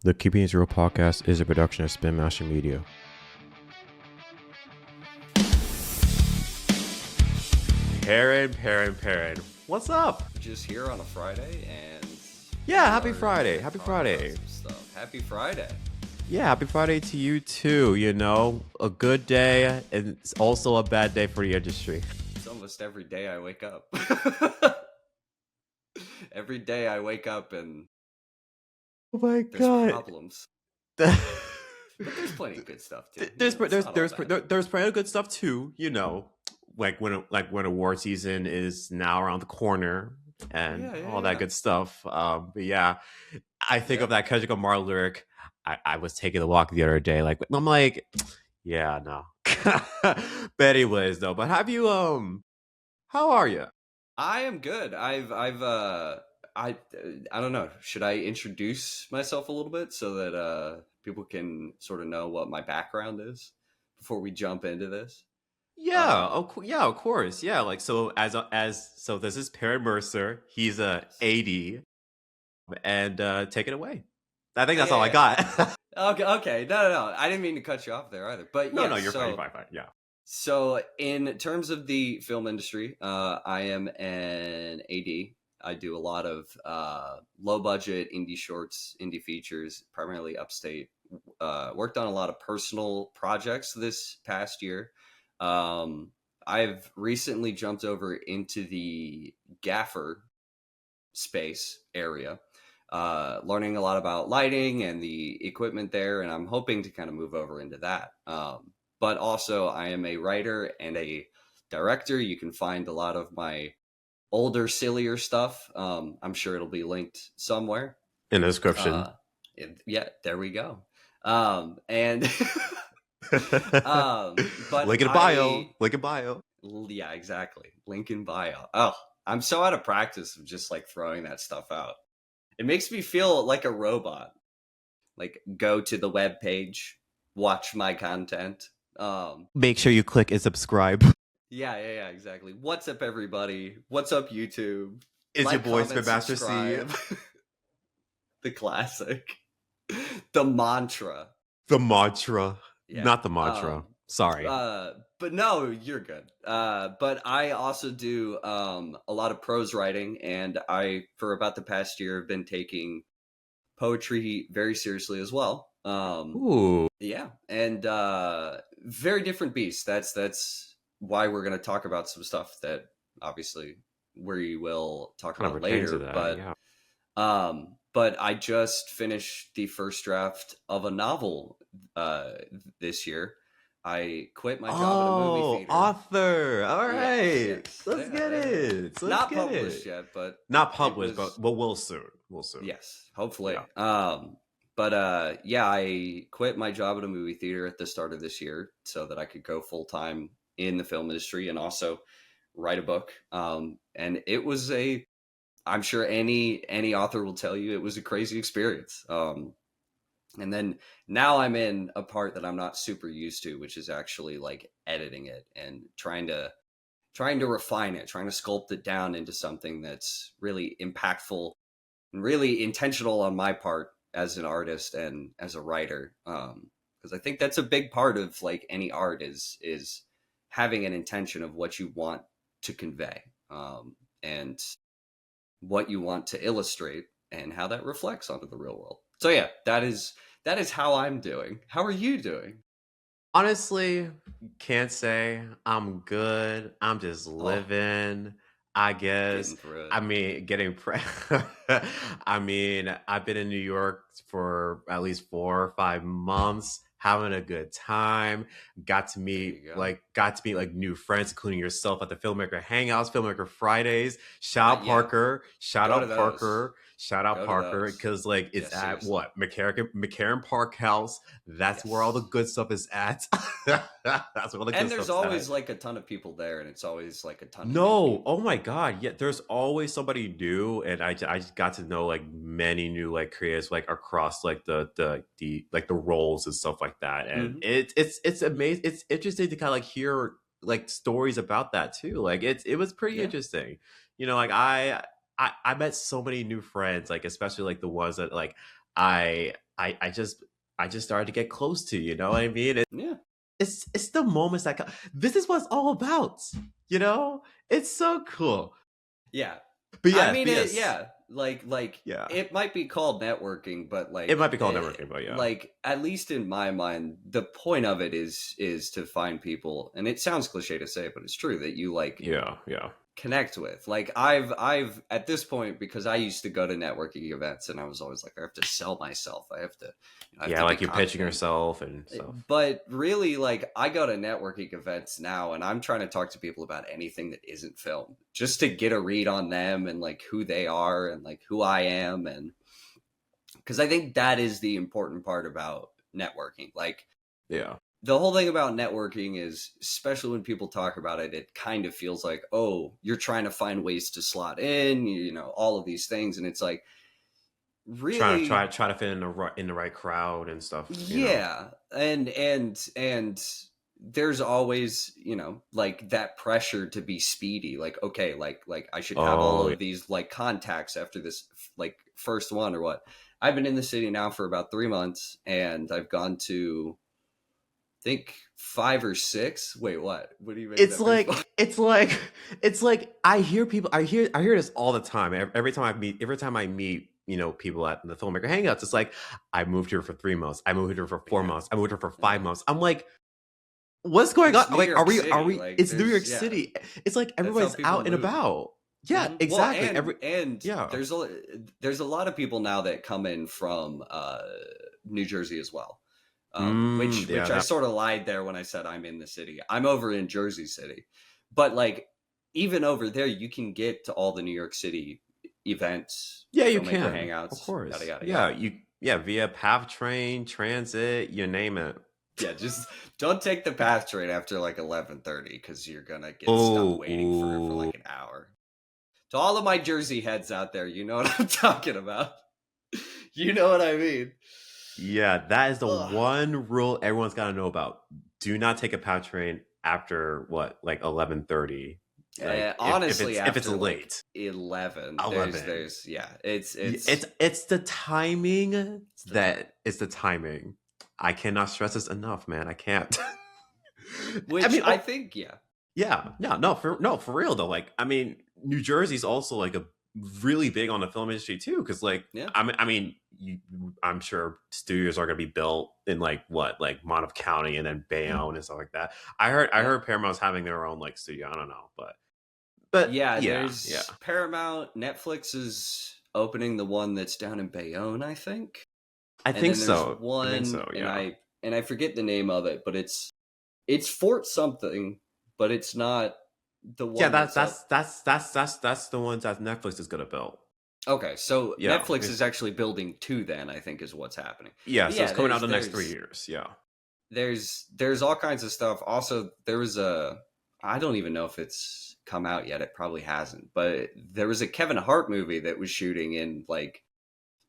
The Keeping It Real podcast is a production of SPINMASTER MEDIA. Perrin. What's up? Just here on a Friday and... Yeah, happy Friday. Happy Friday. Happy Friday. Yeah, happy Friday to you too. You know, a good day and it's also a bad day for the industry. It's almost every day I wake up. Every day I wake up and... Oh my there's God. Problems. But there's plenty of good stuff too. There's plenty of good stuff too, you know. Like when award season is now around the corner and all that good stuff. But yeah, I think of that Kendrick Lamar lyric. I was taking a walk the other day. Like I'm like, yeah, no. But anyways, though. But have you how are you? I am good. I don't know. Should I introduce myself a little bit so that people can sort of know what my background is before we jump into this? Yeah, of course. Yeah, like so so this is Perrin Mercer. He's a AD, and take it away. I think that's all I got. Okay. No. I didn't mean to cut you off there either. But yeah, no, you're fine. Yeah. So in terms of the film industry, I am an AD. I do a lot of low budget indie shorts, indie features, primarily upstate. Worked on a lot of personal projects this past year. I've recently jumped over into the gaffer space area, learning a lot about lighting and the equipment there, and I'm hoping to kind of move over into that. But also I am a writer and a director. You can find a lot of my older, sillier stuff. I'm sure it'll be linked somewhere in the description. Yeah, there we go. And but link in bio. Yeah, exactly. Link in bio. Oh, I'm so out of practice of just like throwing that stuff out. It makes me feel like a robot. Like, go to the web page, watch my content. Make sure you click and subscribe. Yeah, exactly. What's up, everybody? What's up, YouTube? Is your boy SPINMASTER C? The classic. The mantra. Yeah. Not the mantra. Sorry. But no, you're good. But I also do a lot of prose writing, and I, for about the past year, have been taking poetry very seriously as well. Ooh. Yeah, and very different beast. That's why we're going to talk about some stuff that obviously we will talk about later. But I just finished the first draft of a novel this year. I quit my job at a movie theater. Author. All right. Yes. Let's get it. Not published yet, but... Not published, but we'll soon. Yes, hopefully. Yeah. But I quit my job at a movie theater at the start of this year so that I could go full-time in the film industry and also write a book. And it was I'm sure any author will tell you it was a crazy experience. And then now I'm in a part that I'm not super used to, which is actually like editing it and trying to refine it, trying to sculpt it down into something that's really impactful and really intentional on my part as an artist and as a writer. Because I think that's a big part of like any art is having an intention of what you want to convey, and what you want to illustrate and how that reflects onto the real world. So yeah, that is how I'm doing. How are you doing? Honestly, can't say. I'm good. I'm just living, I guess. I mean, I mean, I've been in New York for at least 4 or 5 months, having a good time. Got to meet new friends, including yourself at the Filmmaker Hangouts, Filmmaker Fridays. Shout out Parker, because like it's at what McCarran Park House. That's where all the good stuff is at. That's where all the good stuff is at. And there's always like a ton of people there, and it's always like a ton. Oh my God, yeah. There's always somebody new, and I just got to know like many new like creators like across like the like the roles and stuff like that, and it's amazing. It's interesting to kind of like hear like stories about that too. Like it was pretty interesting. You know, like I met so many new friends, like especially like the ones that like I I just started to get close to, you know what I mean? Yeah. It's the moments that this is what it's all about, you know? It's so cool. Yeah. But yeah, I mean, yeah. Yeah, it might be called networking, but like it might be called networking, but yeah, like at least in my mind, the point of it is to find people, and it sounds cliche to say, but it's true that you like yeah connect with. Like I've at this point, because I used to go to networking events, and I was always like, I have to sell myself. I have to, like you're pitching yourself and stuff. But really, like I go to networking events now, and I'm trying to talk to people about anything that isn't film, just to get a read on them and like who they are and like who I am, and because I think that is the important part about networking. Like, yeah. The whole thing about networking is, especially when people talk about it, it kind of feels like, oh, you're trying to find ways to slot in, all of these things. And it's like, really try to fit in the right crowd and stuff. Yeah. And there's always, like that pressure to be speedy. Like, okay, like I should have all of these like contacts after this, like first one or what. I've been in the city now for about 3 months, and I've gone to, think 5 or 6. Wait, what do you mean? It's like I hear this all the time. Every time I meet people at the Filmmaker Hangouts, it's like, I moved here for 3 months, I moved here for 4 months, I moved here for 5 months. I'm like, what's going on? Like, are we like, it's New York City. It's like everybody's out and about. Yeah, exactly. Well, there's a lot of people now that come in from New Jersey as well. Which I sort of lied there when I said I'm in the city. I'm over in Jersey City. But like, even over there, you can get to all the New York City events. Yeah, you can. Hangouts, of course. Yada, yada, yeah, via PATH train, transit, you name it. Yeah, just don't take the PATH train after like 11:30, because you're gonna get stuck waiting for like an hour. To all of my Jersey heads out there, you know what I'm talking about. You know what I mean. Yeah, that is the one rule everyone's got to know about. Do not take a PATH train after like 11:30. Like, honestly, if it's late, like 11. There's it's the timing it's the timing. I cannot stress this enough, man. I can't. Which I think, for real though. Like, I mean, New Jersey's also like a really big on the film industry too, because like, I'm sure studios are going to be built in like Monmouth County and then Bayonne and stuff like that. I heard Paramount's having their own like studio. I don't know, but there's Paramount. Netflix is opening the one that's down in Bayonne, I think. I think so. Yeah. And I forget the name of it, but it's Fort something, but it's not the one. Yeah, that's the ones that Netflix is going to build. Okay, so Netflix is actually building 2 then, I think, is what's happening. Yeah, so it's coming out the next 3 years, yeah. There's all kinds of stuff. Also, there was I don't even know if it's come out yet, it probably hasn't, but there was a Kevin Hart movie that was shooting in, like,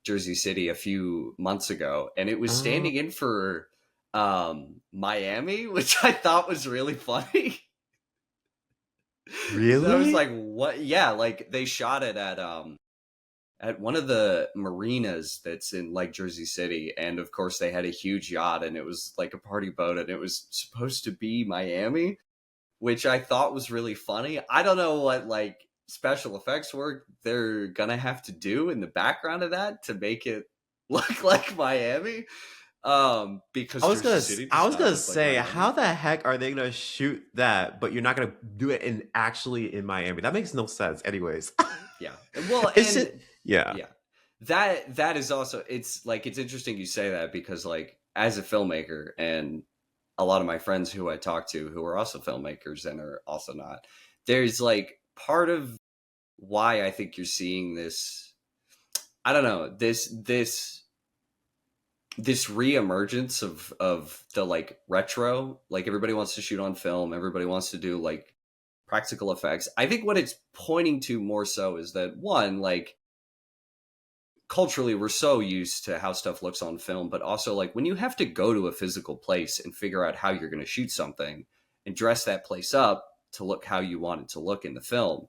Jersey City a few months ago, and it was standing in for Miami, which I thought was really funny. Really? So I was like, what? Yeah, like, they shot it at one of the marinas that's in like Jersey City. And of course they had a huge yacht, and it was like a party boat, and it was supposed to be Miami, which I thought was really funny. I don't know what like special effects work they're gonna have to do in the background of that to make it look like Miami. Because I was gonna say, how the heck are they gonna shoot that, but you're not gonna do it in Miami? That makes no sense, anyways. Yeah. Well, that is also, it's interesting you say that, because like, as a filmmaker, and a lot of my friends who I talk to who are also filmmakers and are also not, there's like part of why I think you're seeing this, I don't know, this reemergence of the like retro, like everybody wants to shoot on film, everybody wants to do like practical effects. I think what it's pointing to more so is that, one, like, culturally we're so used to how stuff looks on film, but also like when you have to go to a physical place and figure out how you're going to shoot something and dress that place up to look how you want it to look in the film,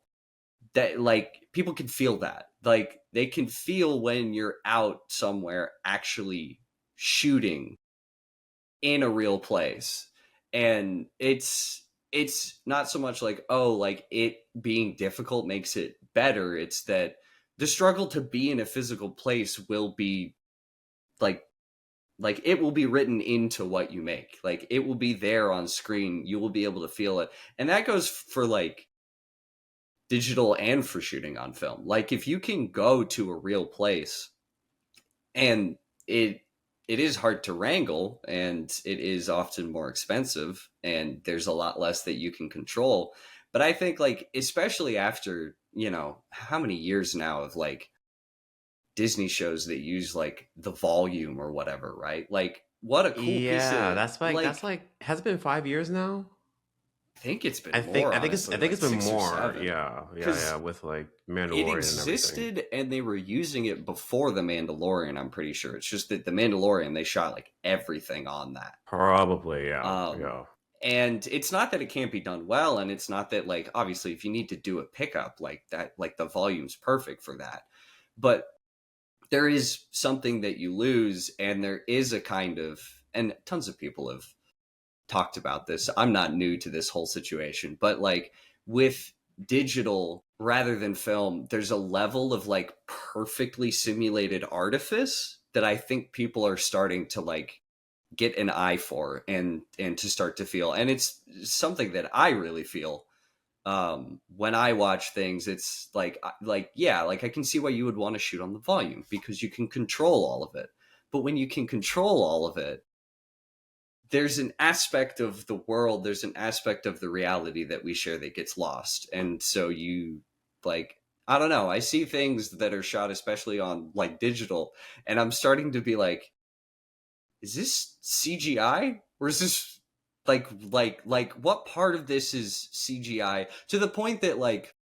that like people can feel that, like they can feel when you're out somewhere actually shooting in a real place. And it's not so much like, oh, like it being difficult makes it better. It's that the struggle to be in a physical place will be like it will be written into what you make. Like it will be there on screen. You will be able to feel it. And that goes for like digital and for shooting on film. Like if you can go to a real place, and it is hard to wrangle, and it is often more expensive, and there's a lot less that you can control. But I think like, especially after, you know, how many years now of like Disney shows that use like the volume or whatever, right? Like what a cool piece Yeah, of that's like has it been 5 years now? I think it's been more, honestly, I think like it's been 6 or 7. more. Yeah, Because with like it Mandalorian and everything. existed and they were using it before The Mandalorian, I'm pretty sure. It's just that The Mandalorian, they shot like everything on that. Probably, yeah. Um, Yeah. and it's not that it can't be done well, and it's not that like, obviously if you need to do a pickup like that, like the volume's perfect for that. But there is something that you lose, and there is a kind of, and tons of people have talked about this. I'm not new to this whole situation, but like with digital rather than film, there's a level of like perfectly simulated artifice that I think people are starting to like get an eye for, and to start to feel. And it's something that I really feel when I watch things. It's like yeah, like I can see why you would want to shoot on the volume, because you can control all of it. But when you can control all of it, there's an aspect of the world, there's an aspect of the reality that we share that gets lost. And so you like, I don't know, I see things that are shot especially on like digital, and I'm starting to be like, is this CGI, or is this like what part of this is CGI, to the point that like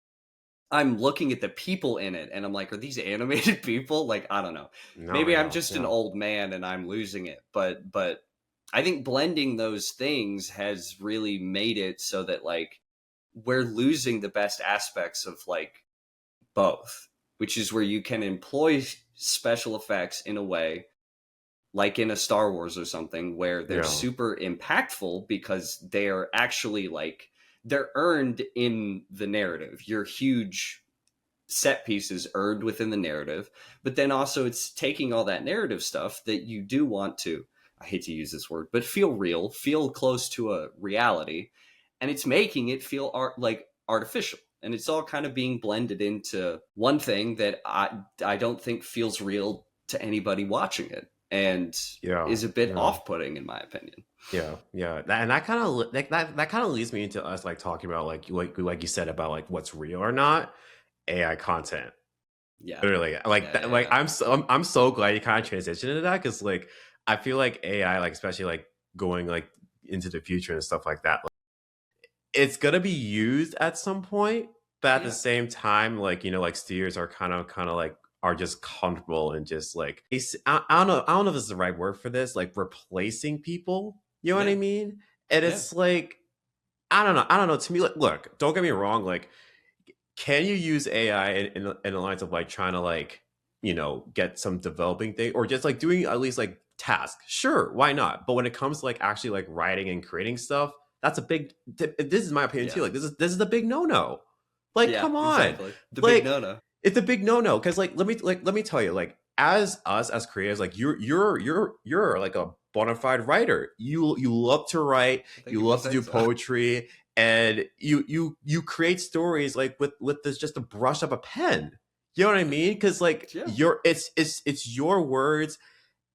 I'm looking at the people in it and I'm like, are these animated people? Like, I don't know. No, Maybe I'm yeah, just an yeah. old man and I'm losing it, but I think blending those things has really made it so that like we're losing the best aspects of like both, which is where you can employ special effects in a way like in a Star Wars or something, where they're Yeah. super impactful because they're actually like, they're earned in the narrative. Your huge set pieces earned within the narrative, but then also it's taking all that narrative stuff that you do want to, I hate to use this word, but feel real, feel close to a reality, and it's making it feel like artificial. And it's all kind of being blended into one thing that I don't think feels real to anybody watching it, and Yeah. is a bit Yeah. off-putting in my opinion. Yeah, yeah, and that kind of that kind of leads me into us like talking about like you said about like what's real or not AI content. Yeah. Literally, like Yeah, that, yeah, like yeah. I'm so glad you kind of transitioned into that, because like I feel like AI, like especially like going like into the future and stuff like that, like, it's gonna be used at some point, but at the Yeah. same time, like like studios are kind of like are just comfortable and just like I don't know if this is the right word for this, like replacing people. You know what I Yeah. mean? And Yeah. it's like I don't know. To me, like, look, don't get me wrong. Like, can you use AI in the lines of like trying to like get some developing thing, or just like doing at least like tasks? Sure, why not? But when it comes to like actually like writing and creating stuff, that's a big. This is my opinion too. Yeah. Like this is a big no no. Like, Yeah, come on, exactly. The big like no-no. it's a big no no, because let me tell you, like as us as creators, like you're like a bona fide writer. You love to write, Thank you you for love to saying do so. poetry, and you create stories like with this just a brush of a pen. You know what I mean? Because like Yeah. it's your words,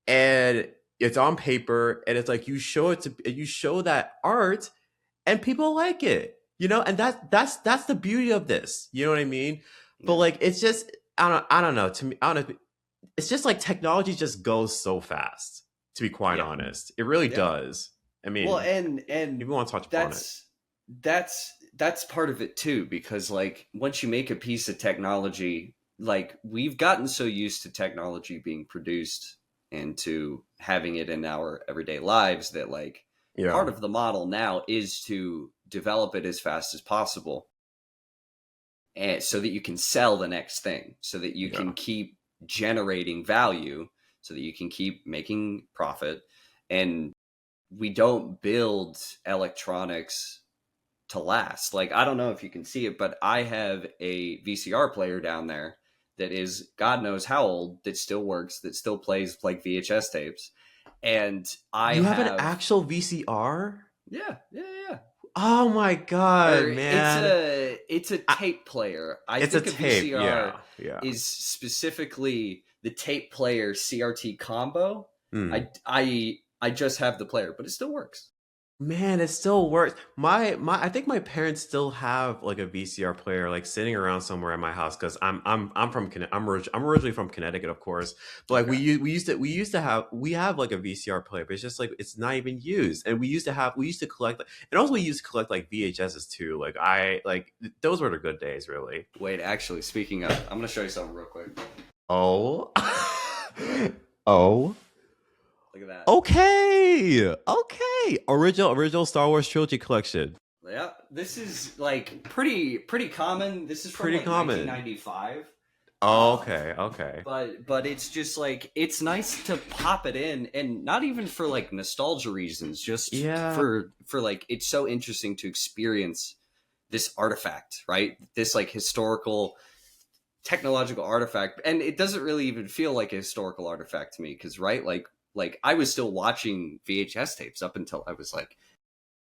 and it's on paper, and it's like you show that art, and people like it. And that's the beauty of this. You know what I mean? But Yeah. like it's just I don't know. To me, I don't know. It's just like technology just goes so fast. To be quite Yeah. honest, it really Yeah. does. I Well, mean, and if you want to touch upon it. that's part of it too, because like once you make a piece of technology, like we've gotten so used to technology being produced and to having it in our everyday lives that like Yeah. part of the model now is to develop it as fast as possible, and so that you can sell the next thing, so that you Yeah. can keep generating value, so that you can keep making profit. And we don't build electronics to last. Like, I don't know if you can see it, but I have a VCR player down there that is God knows how old, that still works, that still plays like VHS tapes. And You have an actual VCR? Yeah. Oh my god, man. It's a tape player. I think a VCR is specifically the tape player CRT combo. I just have the player, but it still works. Man, it still works. I think my parents still have like a VCR player like sitting around somewhere in my house, because I'm originally from Connecticut, of course. But like we have like a VCR player, but it's just like it's not even used. And we used to collect, and also we used to collect like VHSs too. Those were the good days, really. Wait, actually, speaking of, I'm gonna show you something real quick. Oh. Oh. Look at that. Okay. Original Star Wars trilogy collection. Yeah, this is like pretty common. This is from 1995. Oh, okay. But it's just like, it's nice to pop it in, and not even for like nostalgia reasons, just for like, it's so interesting to experience this artifact, right? This like historical technological artifact, and it doesn't really even feel like a historical artifact to me, because like I was still watching VHS tapes up until I was like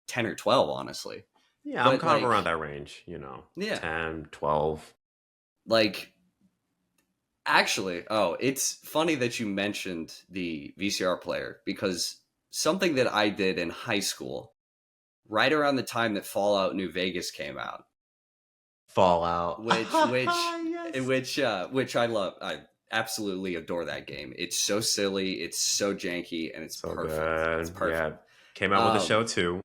10 or 12, honestly. Yeah, but I'm kind of around that range, 10, 12. Like, actually, it's funny that you mentioned the VCR player, because something that I did in high school, right around the time that Fallout New Vegas came out. Fallout. Which I love. I absolutely adore that game. It's so silly, it's so janky, and it's so perfect. Good. It's perfect. Yeah. Came out with a show too.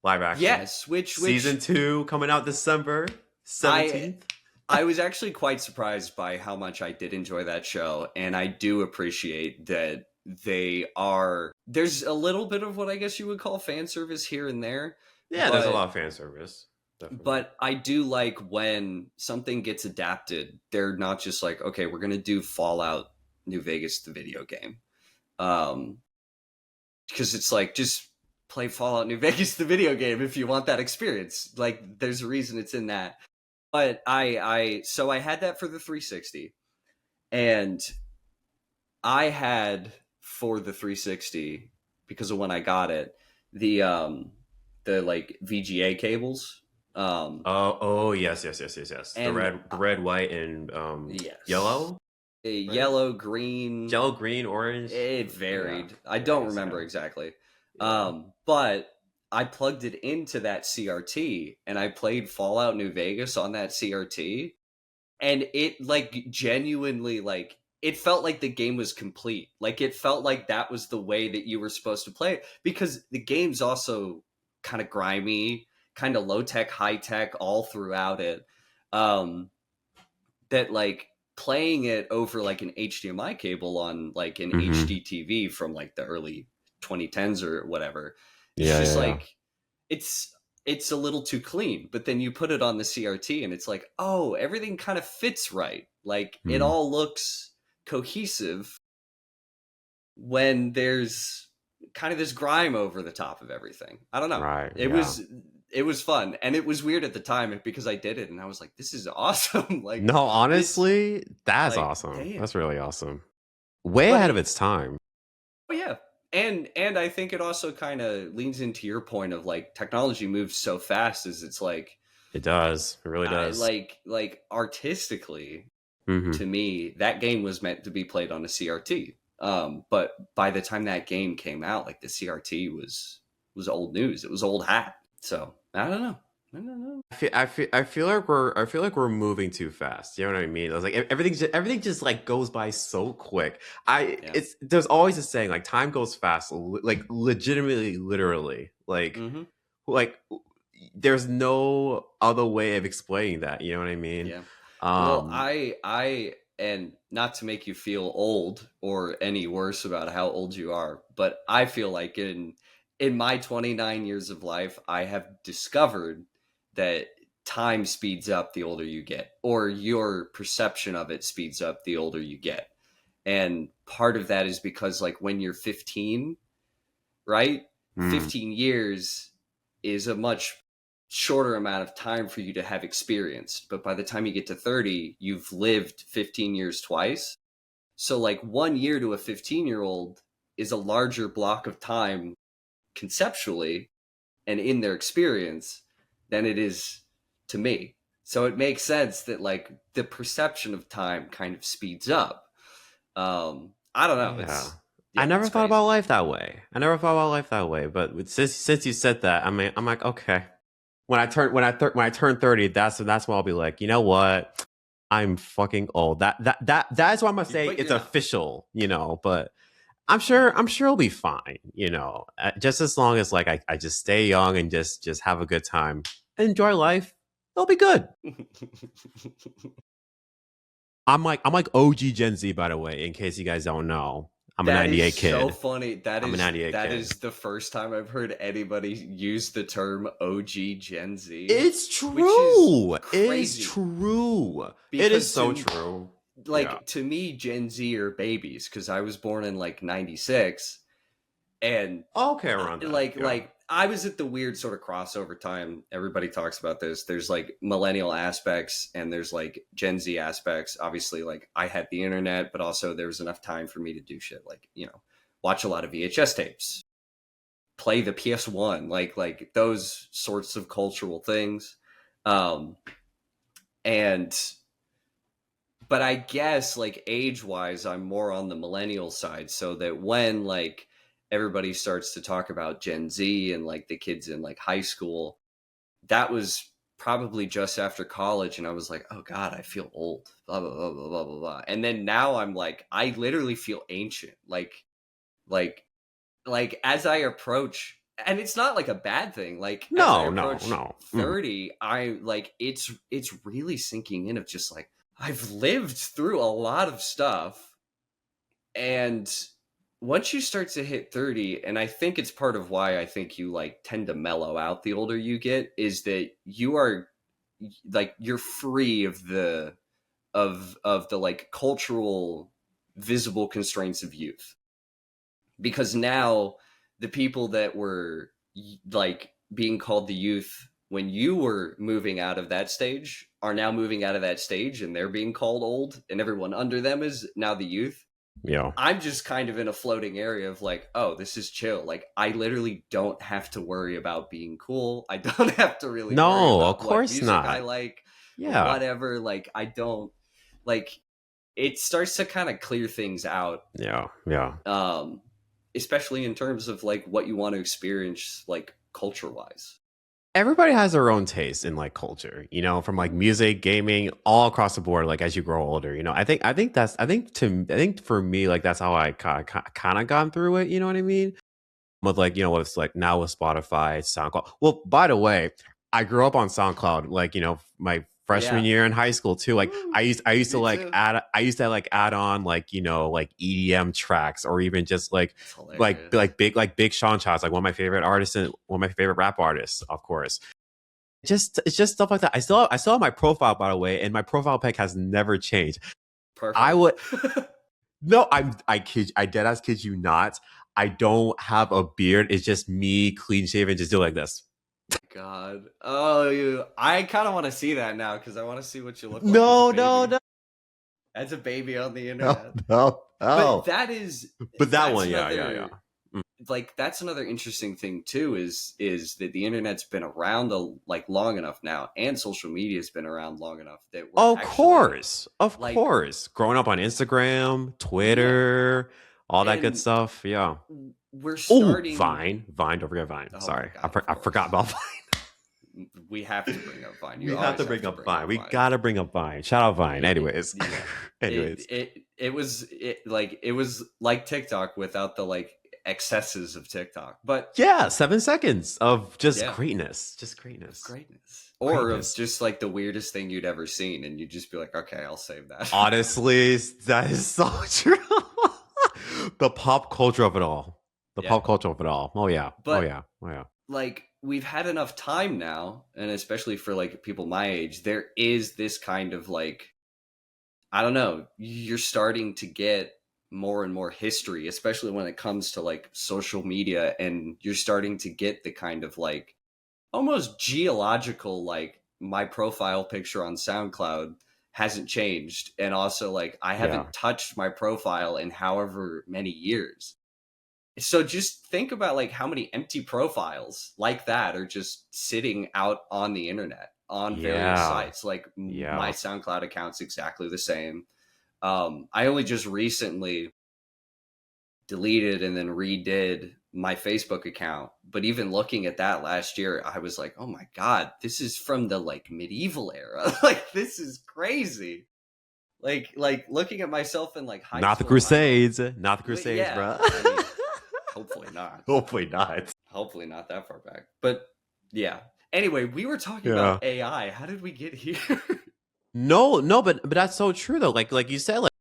Live action. Yes, which season 2 coming out December 17th. I was actually quite surprised by how much I did enjoy that show, and I do appreciate that there's a little bit of what I guess you would call fan service here and there. Yeah, there's a lot of fan service. Definitely. But I do like when something gets adapted, they're not just like, okay, we're going to do Fallout New Vegas, the video game. Because it's like, just play Fallout New Vegas, the video game, if you want that experience. Like, there's a reason it's in that. But so I had that for the 360, and I had for the 360, because of when I got it, the like VGA cables. Yes. And the red, white, and yellow. Yellow, green, orange. It varied. I don't remember exactly. But I plugged it into that CRT, and I played Fallout New Vegas on that CRT, and it like genuinely, like, it felt like the game was complete. Like, it felt like that was the way that you were supposed to play it, because the game's also kind of grimy, kind of low tech, high tech all throughout it. That like playing it over like an HDMI cable on like an HD TV from like the early 2010s or whatever. Like, it's a little too clean, but then you put it on the CRT and it's like, oh, everything kind of fits right. Like, it all looks cohesive when there's kind of this grime over the top of everything. I don't know. Right. It was fun, and it was weird at the time because I did it and I was like, this is awesome. Like, no, honestly, that's like, awesome. Damn. That's really awesome. Way ahead of its time. Oh yeah. And I think it also kind of leans into your point of like, technology moves so fast, as it's like, it does. It really does. Like artistically, to me, that game was meant to be played on a CRT. But by the time that game came out, like, the CRT was old news. It was old hat. So I don't know. I feel like we're moving too fast. You know what I mean? It's like everything just like goes by so quick. There's always a saying, like, time goes fast, like legitimately, literally. Like there's no other way of explaining that. You know what I mean? Yeah. Well, I and not to make you feel old or any worse about how old you are, but I feel like in my 29 years of life, I have discovered that time speeds up the older you get, or your perception of it speeds up the older you get. And part of that is because like when you're 15, right? 15 years is a much shorter amount of time for you to have experienced. But by the time you get to 30, you've lived 15 years twice. So like 1 year to a 15-year-old is a larger block of time conceptually and in their experience than it is to me. So it makes sense that like the perception of time kind of speeds up. I don't know. Yeah. I never thought about life that way. But since you said that, I mean, I'm like, okay. When I turn 30, that's when I'll be like, you know what? I'm fucking old. That's why I'm gonna say it's official, you know. But I'm sure it'll be fine, you know. Just as long as like I just stay young and just have a good time, enjoy life, it'll be good. I'm like OG Gen Z, by the way, in case you guys don't know. I'm a 98 kid. That is so funny. That is the first time I've heard anybody use the term OG Gen Z. It's true. It's true. It is so true. Like, to me, Gen Z are babies, because I was born in like 96. And okay, around that. Like I was at the weird sort of crossover time. Everybody talks about this. There's like millennial aspects and there's like Gen Z aspects. Obviously, like I had the internet, but also there was enough time for me to do shit like, you know, watch a lot of VHS tapes, play the PS1, like those sorts of cultural things. But I guess like age wise, I'm more on the millennial side, so that when like everybody starts to talk about Gen Z and like the kids in like high school, that was probably just after college. And I was like, oh God, I feel old, blah, blah, blah, blah, blah, blah, blah. And then now I'm like, I literally feel ancient. Like as I approach, and it's not like a bad thing. Like, no. 30, I like, it's really sinking in of just like, I've lived through a lot of stuff. And once you start to hit 30, and I think it's part of why I think you like tend to mellow out the older you get, is that you are like, you're free of the like cultural visible constraints of youth. Because now the people that were like being called the youth when you were moving out of that stage are now moving out of that stage, and they're being called old, and everyone under them is now the youth. Yeah. I'm just kind of in a floating area of like, oh, this is chill. Like, I literally don't have to worry about being cool. I don't have to really worry about of course what music not. I like, whatever. Like, I don't, like, it starts to kind of clear things out. Yeah. Especially in terms of like what you want to experience, like culture wise. Everybody has their own taste in like culture, you know, from like music, gaming, all across the board. Like as you grow older, you know, I think for me, like that's how I kind of gone through it. You know what I mean? With like, you know, what it's like now with Spotify, SoundCloud. Well, by the way, I grew up on SoundCloud, like, you know, my freshman year in high school too. Like I used to add on like, you know, like EDM tracks, or even just like big Sean shots, like one of my favorite artists and one of my favorite rap artists, of course. It's just stuff like that. I still have my profile, by the way, and my profile pic has never changed. Perfect. I would no, I dead ass kid you not. I don't have a beard. It's just me clean shaven, just do like this. God. Oh, I kind of want to see that now, because I want to see what you look like. No. As a baby on the internet. No. But that one, yeah. Like, that's another interesting thing too, is that the internet's been around long enough now, and social media's been around long enough that we're of course, growing up on Instagram, Twitter, all that good stuff. Yeah. We're starting. Vine. Don't forget Vine. Sorry, God, I forgot about Vine. We have to bring up Vine. We have to bring up Vine. We gotta bring up Vine. Shout out Vine. Anyways, it was like TikTok without the like excesses of TikTok. But yeah, 7 seconds of just greatness, or of just like the weirdest thing you'd ever seen, and you'd just be like, okay, I'll save that. Honestly, that is so true. The pop culture of it all. Oh yeah. Like, we've had enough time now, and especially for like people my age, there is this kind of like, I don't know, you're starting to get more and more history, especially when it comes to like social media, and you're starting to get the kind of like almost geological, like my profile picture on SoundCloud hasn't changed, and also like I haven't touched my profile in however many years. So just think about like how many empty profiles like that are just sitting out on the internet on various sites. Like my SoundCloud account's exactly the same. I only just recently deleted and then redid my Facebook account, but even looking at that last year, I was like, oh my God, this is from the like medieval era. Like, this is crazy. Like looking at myself in like high not school. The Crusades, not the Crusades, yeah, bro. I mean, hopefully not. Hopefully not. Hopefully not that far back. But yeah. Anyway, we were talking about AI. How did we get here? No, but that's so true though. Like you said, like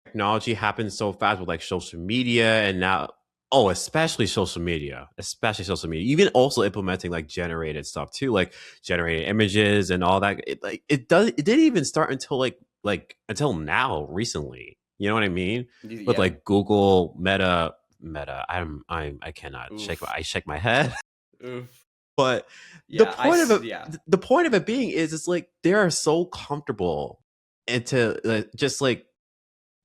technology happens so fast with like social media, and now especially social media. Even also implementing like generated stuff too, like generated images and all that. It didn't even start until like until now recently. You know what I mean? Yeah. With like Google Meta. I cannot shake my head. Oof. But the point of it being is it's like they are so comfortable into just like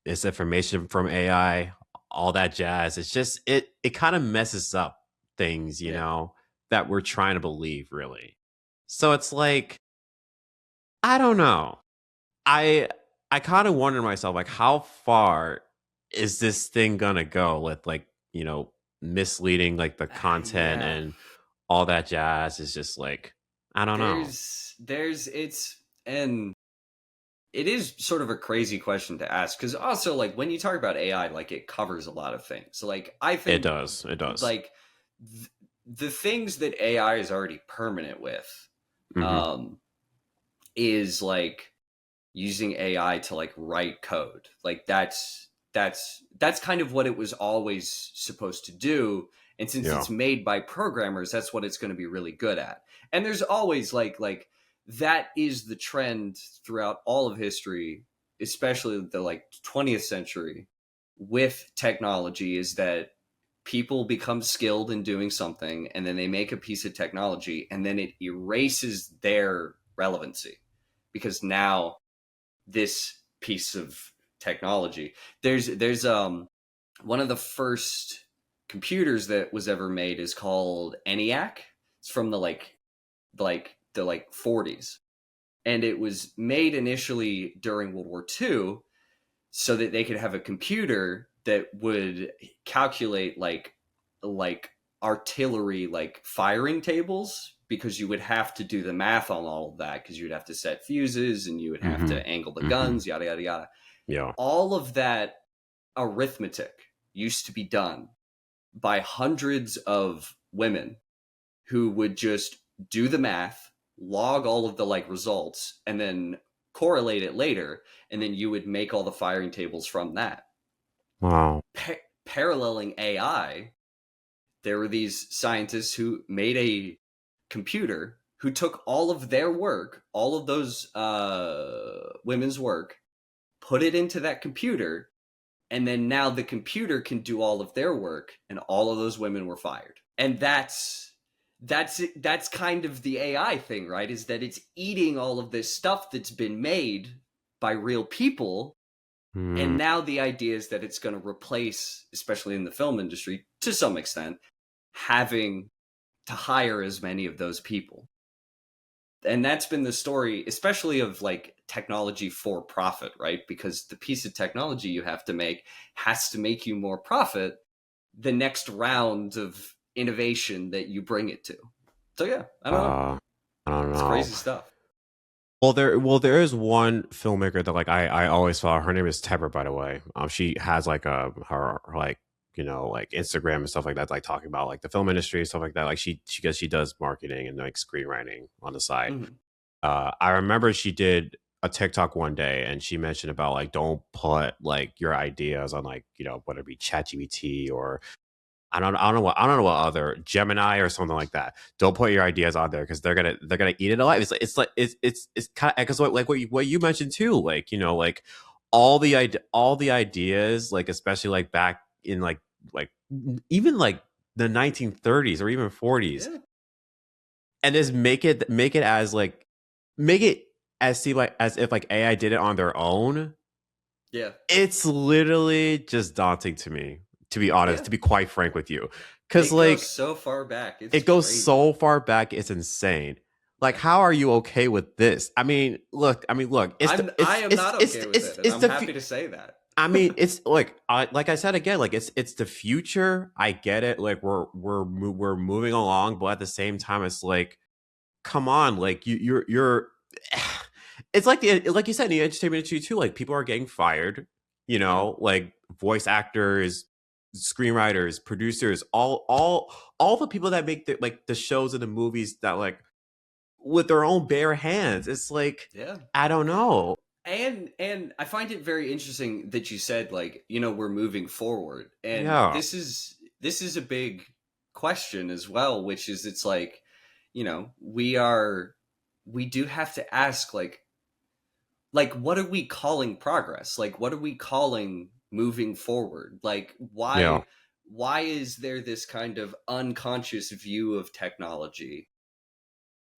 this information from AI, all that jazz. It's just it kind of messes up things, you know, that we're trying to believe, really. So it's like, I don't know. I kind of wonder myself, like, how far is this thing gonna go with like, you know, misleading like the content and all that jazz? Is just like, I don't know. It is sort of a crazy question to ask, because also like when you talk about AI, like it covers a lot of things. So like I think it does. Like the things that AI is already permanent with, is like using AI to like write code. Like that's kind of what it was always supposed to do. And since it's made by programmers, that's what it's going to be really good at. And there's always like that is the trend throughout all of history, especially the like 20th century with technology, is that people become skilled in doing something and then they make a piece of technology and then it erases their relevancy, because now this piece of technology, there's one of the first computers that was ever made is called ENIAC. It's from the 40s, and it was made initially during World War II so that they could have a computer that would calculate like artillery like firing tables, because you would have to do the math on all of that, because you would have to set fuses and you would have to angle the guns, yada yada yada. Yeah, all of that arithmetic used to be done by hundreds of women who would just do the math, log all of the like results, and then correlate it later, and then you would make all the firing tables from that. Wow. Paralleling AI, there were these scientists who made a computer who took all of their work, all of those women's work, put it into that computer, and then now the computer can do all of their work, and all of those women were fired. And that's kind of the AI thing, right? Is that it's eating all of this stuff that's been made by real people. And now the idea is that it's going to replace, especially in the film industry, to some extent, having to hire as many of those people. And that's been the story, especially of like technology for profit, right? Because the piece of technology you have to make has to make you more profit the next round of innovation that you bring it to. So yeah, I don't know. It's crazy stuff. Well, there is one filmmaker that like I always follow. Her name is Tebber, by the way. She has like her like, you know, like Instagram and stuff like that, like talking about like the film industry and stuff like that. Like she does marketing and like screenwriting on the side. I remember she did a TikTok one day and she mentioned about like, don't put like your ideas on like, you know, whether it be ChatGPT or I don't know what other Gemini or something like that. Don't put your ideas on there because they're gonna eat it alive. It's kind of because what you mentioned too, like, you know, like all the ideas, like especially like back in like even like the 1930s or even 40s, Yeah. and just make it as like make it as seem like as if like AI did it on their own. Yeah. It's literally just daunting to me, to be honest, Yeah. to be quite frank with you. Because It goes like so far back. It's it goes crazy. so far back, it's insane. Like, Yeah. how are you okay with this? I mean, look, I am not okay with it, and I'm happy to say that. I mean, it's like I said again, like it's the future. I get it. Like we're moving along, but at the same time, it's like, come on, like you're. It's like like you said in the entertainment industry too. Like people are getting fired. You know, like voice actors, screenwriters, producers, all the people that make the shows and the movies that like with their own bare hands. It's like, yeah, I don't know. And I find it very interesting that you said, like, you know, we're moving forward, and Yeah. this is a big question as well, which is, it's like, you know, we do have to ask, like what are we calling progress? Like, what are we calling moving forward? Like, Yeah. why is there this kind of unconscious view of technology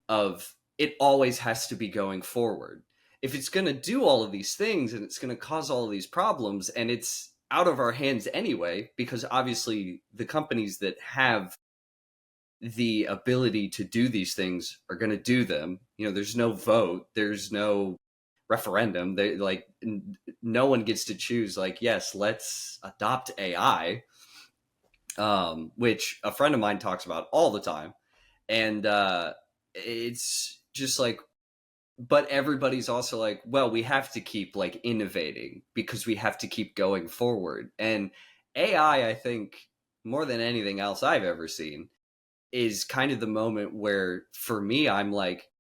of it always has to be going forward? If it's going to do all of these things and it's going to cause all of these problems, and it's out of our hands anyway, because obviously the companies that have the ability to do these things are going to do them. You know, there's no vote, there's no referendum. They like no one gets to choose, like, yes, let's adopt AI, which a friend of mine talks about all the time. And it's just like, but everybody's also like, well, we have to keep like innovating because we have to keep going forward. And AI, I think, more than anything else I've ever seen, is kind of the moment where, for me, I'm like,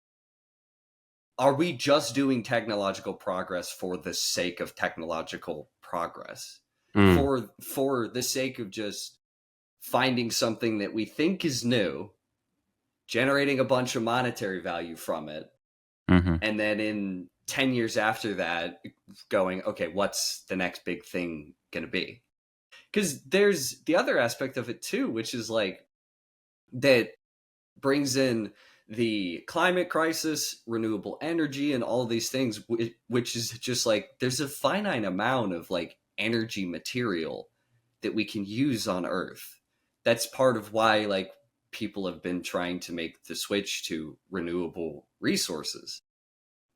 are we just doing technological progress for the sake of technological progress? Mm. For the sake of just finding something that we think is new, generating a bunch of monetary value from it, Mm-hmm. and then in 10 years after that, going, okay, what's the next big thing going to be? Because there's the other aspect of it too, which is like, that brings in the climate crisis, renewable energy, and all of these things, which is just like, there's a finite amount of like energy material that we can use on Earth. That's part of why like people have been trying to make the switch to renewable resources.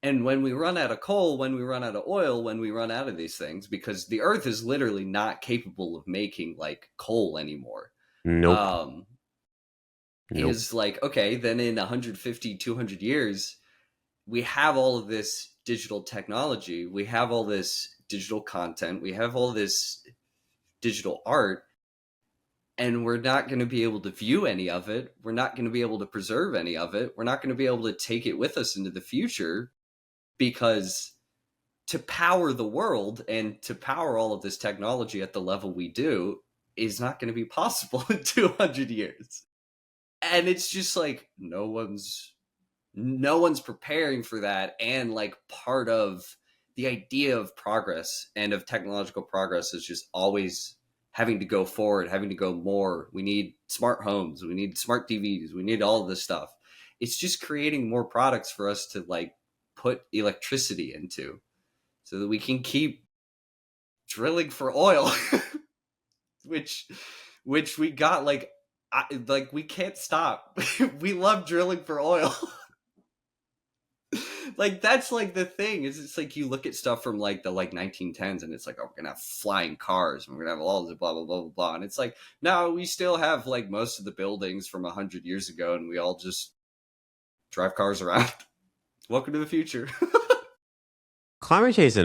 And when we run out of coal, when we run out of oil, when we run out of these things, because the Earth is literally not capable of making like coal anymore. Nope. Nope. Is like, okay, then in 150, 200 years, we have all of this digital technology, we have all this digital content, we have all this digital art, and we're not going to be able to view any of it. We're not going to be able to preserve any of it. We're not going to be able to take it with us into the future, because to power the world and to power all of this technology at the level we do is not going to be possible in 200 years. And it's just like, no one's preparing for that. And like, part of the idea of progress and of technological progress is just always having to go forward, having to go more. We need smart homes, we need smart TVs, we need all of this stuff. It's just creating more products for us to like put electricity into, so that we can keep drilling for oil, which we got like, we can't stop. We love drilling for oil. Like, that's like the thing, is it's like, you look at stuff from like the like 1910s, and it's like, oh, we're gonna have flying cars, and we're gonna have all this blah blah blah blah blah, and it's like, no, we still have like most of the buildings from 100 years ago, and we all just drive cars around. Welcome to the future. Climate change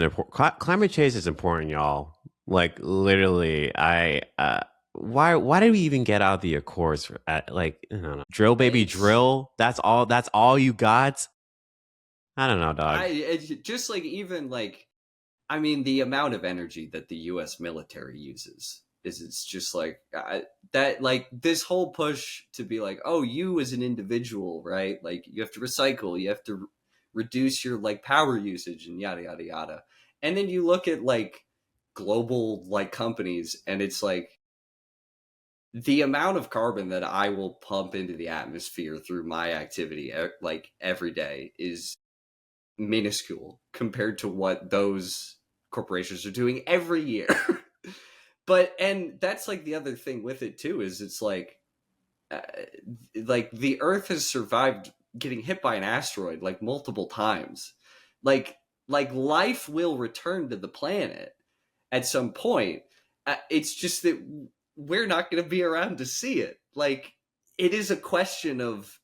is important, y'all. Like literally, why did we even get out the Accords at, like, I don't know, drill baby drill? That's all you got? I don't know, dog. Just like, even like, I mean, the amount of energy that the US military uses is, it's just like, that, like, this whole push to be like, oh, you as an individual, right? Like, you have to recycle, you have to reduce your like power usage, and yada yada yada. And then you look at like global like companies, and it's like the amount of carbon that I will pump into the atmosphere through my activity like every day is minuscule compared to what those corporations are doing every year. But and that's like the other thing with it too, is it's like the Earth has survived getting hit by an asteroid like multiple times. Like life will return to the planet at some point. It's just that we're not going to be around to see it. Like, it is a question of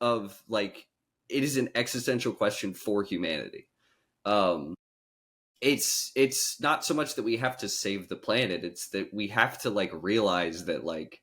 like, it is an existential question for humanity. It's not so much that we have to save the planet, it's that we have to like realize that like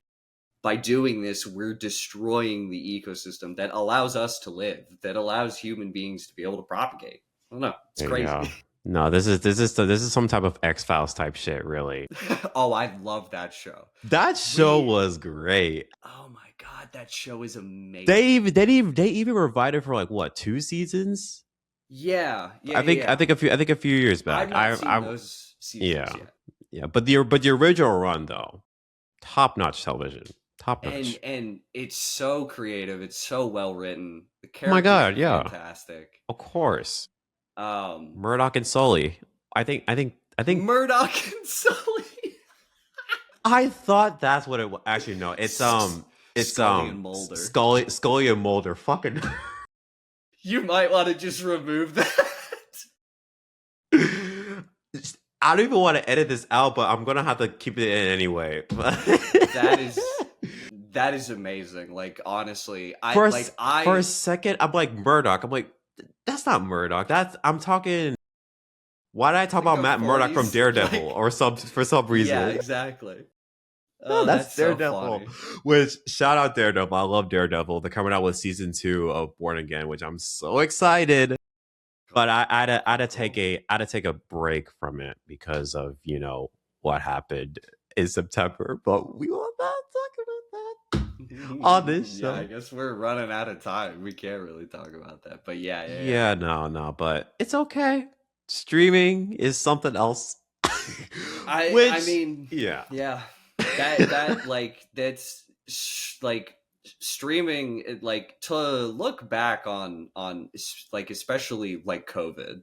by doing this we're destroying the ecosystem that allows us to live, that allows human beings to be able to propagate. I don't know, it's crazy. Yeah. No, this is some type of X-Files type shit, really. Oh, I love that show. That show was great. Oh my god, that show is amazing. They even revived it for like what, 2 seasons? Yeah. I think a few years back. I've not seen those seasons yet. Yeah, but the original run though, top notch television, top notch. And it's so creative. It's so well written. The characters oh my god, yeah, fantastic. Of course. Murdoch and Sully. I think Murdoch and Sully. I thought that's what it was. Actually, no. It's Scully and Mulder. Scully and Mulder. Fucking. You might want to just remove that. I don't even want to edit this out, but I'm gonna have to keep it in anyway. That is amazing. Like, honestly, for a second, I'm like Murdoch. I'm like, that's not Murdoch. I'm talking. Why did I talk about Matt Murdock from Daredevil or for some reason? Yeah, exactly. No, that's Daredevil. So which, shout out Daredevil. I love Daredevil. They're coming out with season 2 of Born Again, which I'm so excited. But I had to take a break from it because of what happened in September. But we will not talk about that on this show. Yeah, I guess we're running out of time. We can't really talk about that. But yeah. No. But it's okay. Streaming is something else. I mean, yeah. That like that's like streaming, like, to look back on like, especially like COVID,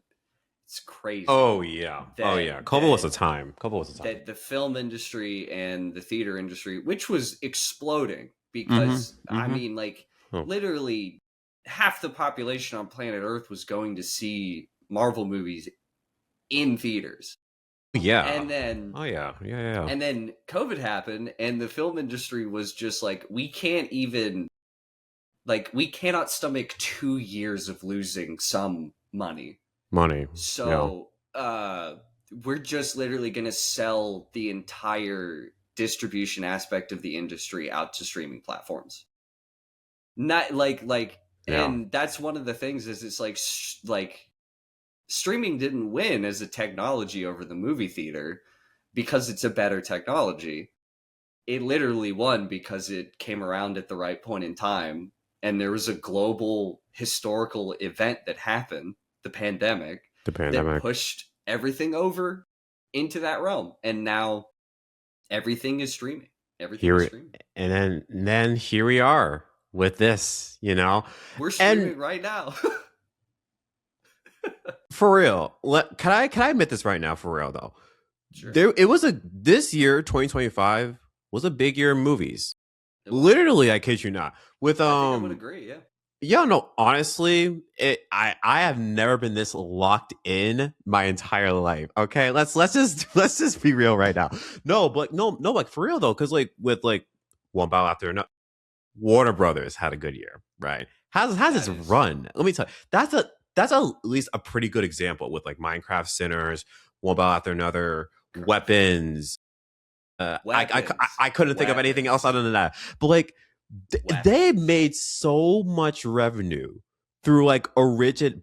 it's crazy. Oh yeah. COVID was a time. That the film industry and the theater industry, which was exploding because I mean, like, literally half the population on planet Earth was going to see Marvel movies in theaters. Yeah. And then And then COVID happened and the film industry was just like, we cannot stomach 2 years of losing some money. So we're just literally going to sell the entire distribution aspect of the industry out to streaming platforms. Not and that's one of the things is it's like streaming didn't win as a technology over the movie theater because it's a better technology. It literally won because it came around at the right point in time, and there was a global historical event that happened, the pandemic, that pushed everything over into that realm, and now everything is streaming. And then here we are with this, we're streaming right now. For real, can I admit this right now? For real though, sure. This year 2025 was a big year in movies. Literally, I kid you not. With I think I would agree. Yeah, no. Honestly, I have never been this locked in my entire life. Okay, let's just be real right now. No, but no, like for real though, because like with like one battle after another, Warner Brothers had a good year, right? Has its run. Let me tell you, that's at least a pretty good example with like Minecraft Sinners, one battle after another, Weapons. I couldn't think of anything else other than that. But like they made so much revenue through like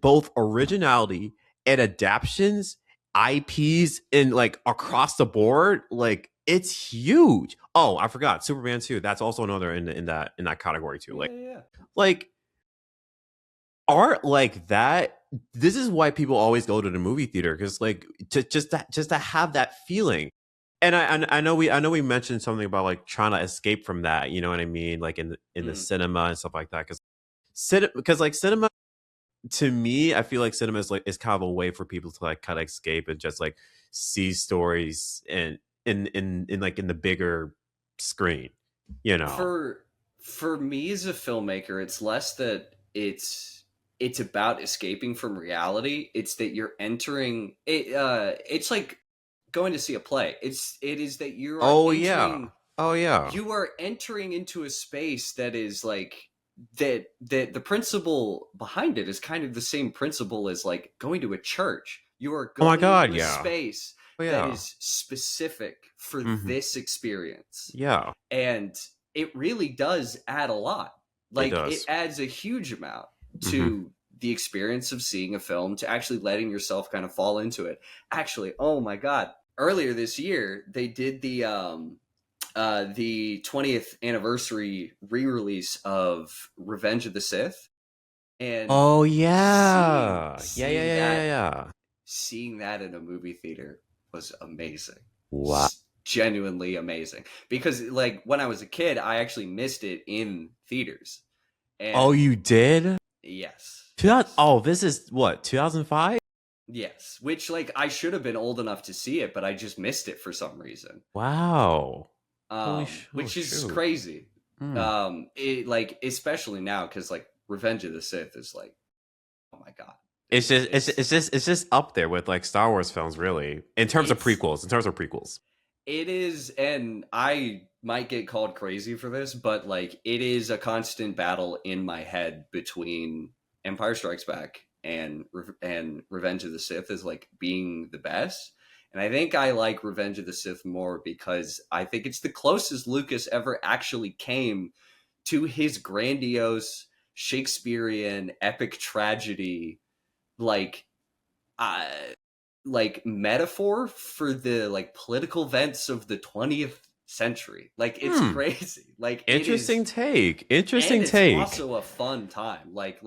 both originality and adaptions, IPs, and like across the board. Like it's huge. Oh, I forgot Superman 2. That's also another in that category too. Like art like that this is why people always go to the movie theater, because like just to have that feeling. And I know we mentioned something about like trying to escape from that, you know what I mean, like in the cinema and stuff like that, because like cinema, to me, I feel like cinema is kind of a way for people to like kind of escape and just like see stories and in like in the bigger screen, you know. For me as a filmmaker, it's less that it's about escaping from reality. It's that you're entering it. It's like going to see a play. It is that you are Oh yeah. entering. Oh yeah. You are entering into a space that is like that the principle behind it is kind of the same principle as like going to a church. You are Oh my going god, into a yeah. space Oh that yeah. is specific for Hmm. this experience. Yeah, And it really does add a lot. it Like it does. adds a huge amount Hmm. to the experience of seeing a film, to actually letting yourself kind of fall into it. Actually, oh my god, earlier this year they did the 20th anniversary re-release of Revenge of the Sith, and Oh seeing yeah. Yeah, yeah, seeing yeah, yeah, that yeah. seeing that in a movie theater was amazing. Wow. Genuinely amazing, because like when I was a kid I actually missed it in theaters. Oh, And you did? yes, 2000, oh, this is what, 2005? yes, which like I should have been old enough to see it, but I just missed it for some reason. Wow. Oh Which is shoot. crazy. Mm. It like, especially now, because like Revenge of the Sith is like, oh my god, It's just it's it's just up there with like Star Wars films, really, in terms of it's prequels. In terms of prequels. it is. And I might get called crazy for this, but like it is a constant battle in my head between Empire Strikes Back and Revenge of the Sith as like being the best. And I think I like Revenge of the Sith more because I think it's the closest Lucas ever actually came to his grandiose Shakespearean epic tragedy, like uh like metaphor for the like political events of the 20th century. Like it's Hmm. crazy. Like it is. Interesting take. Interesting And it's take. also a fun time. Like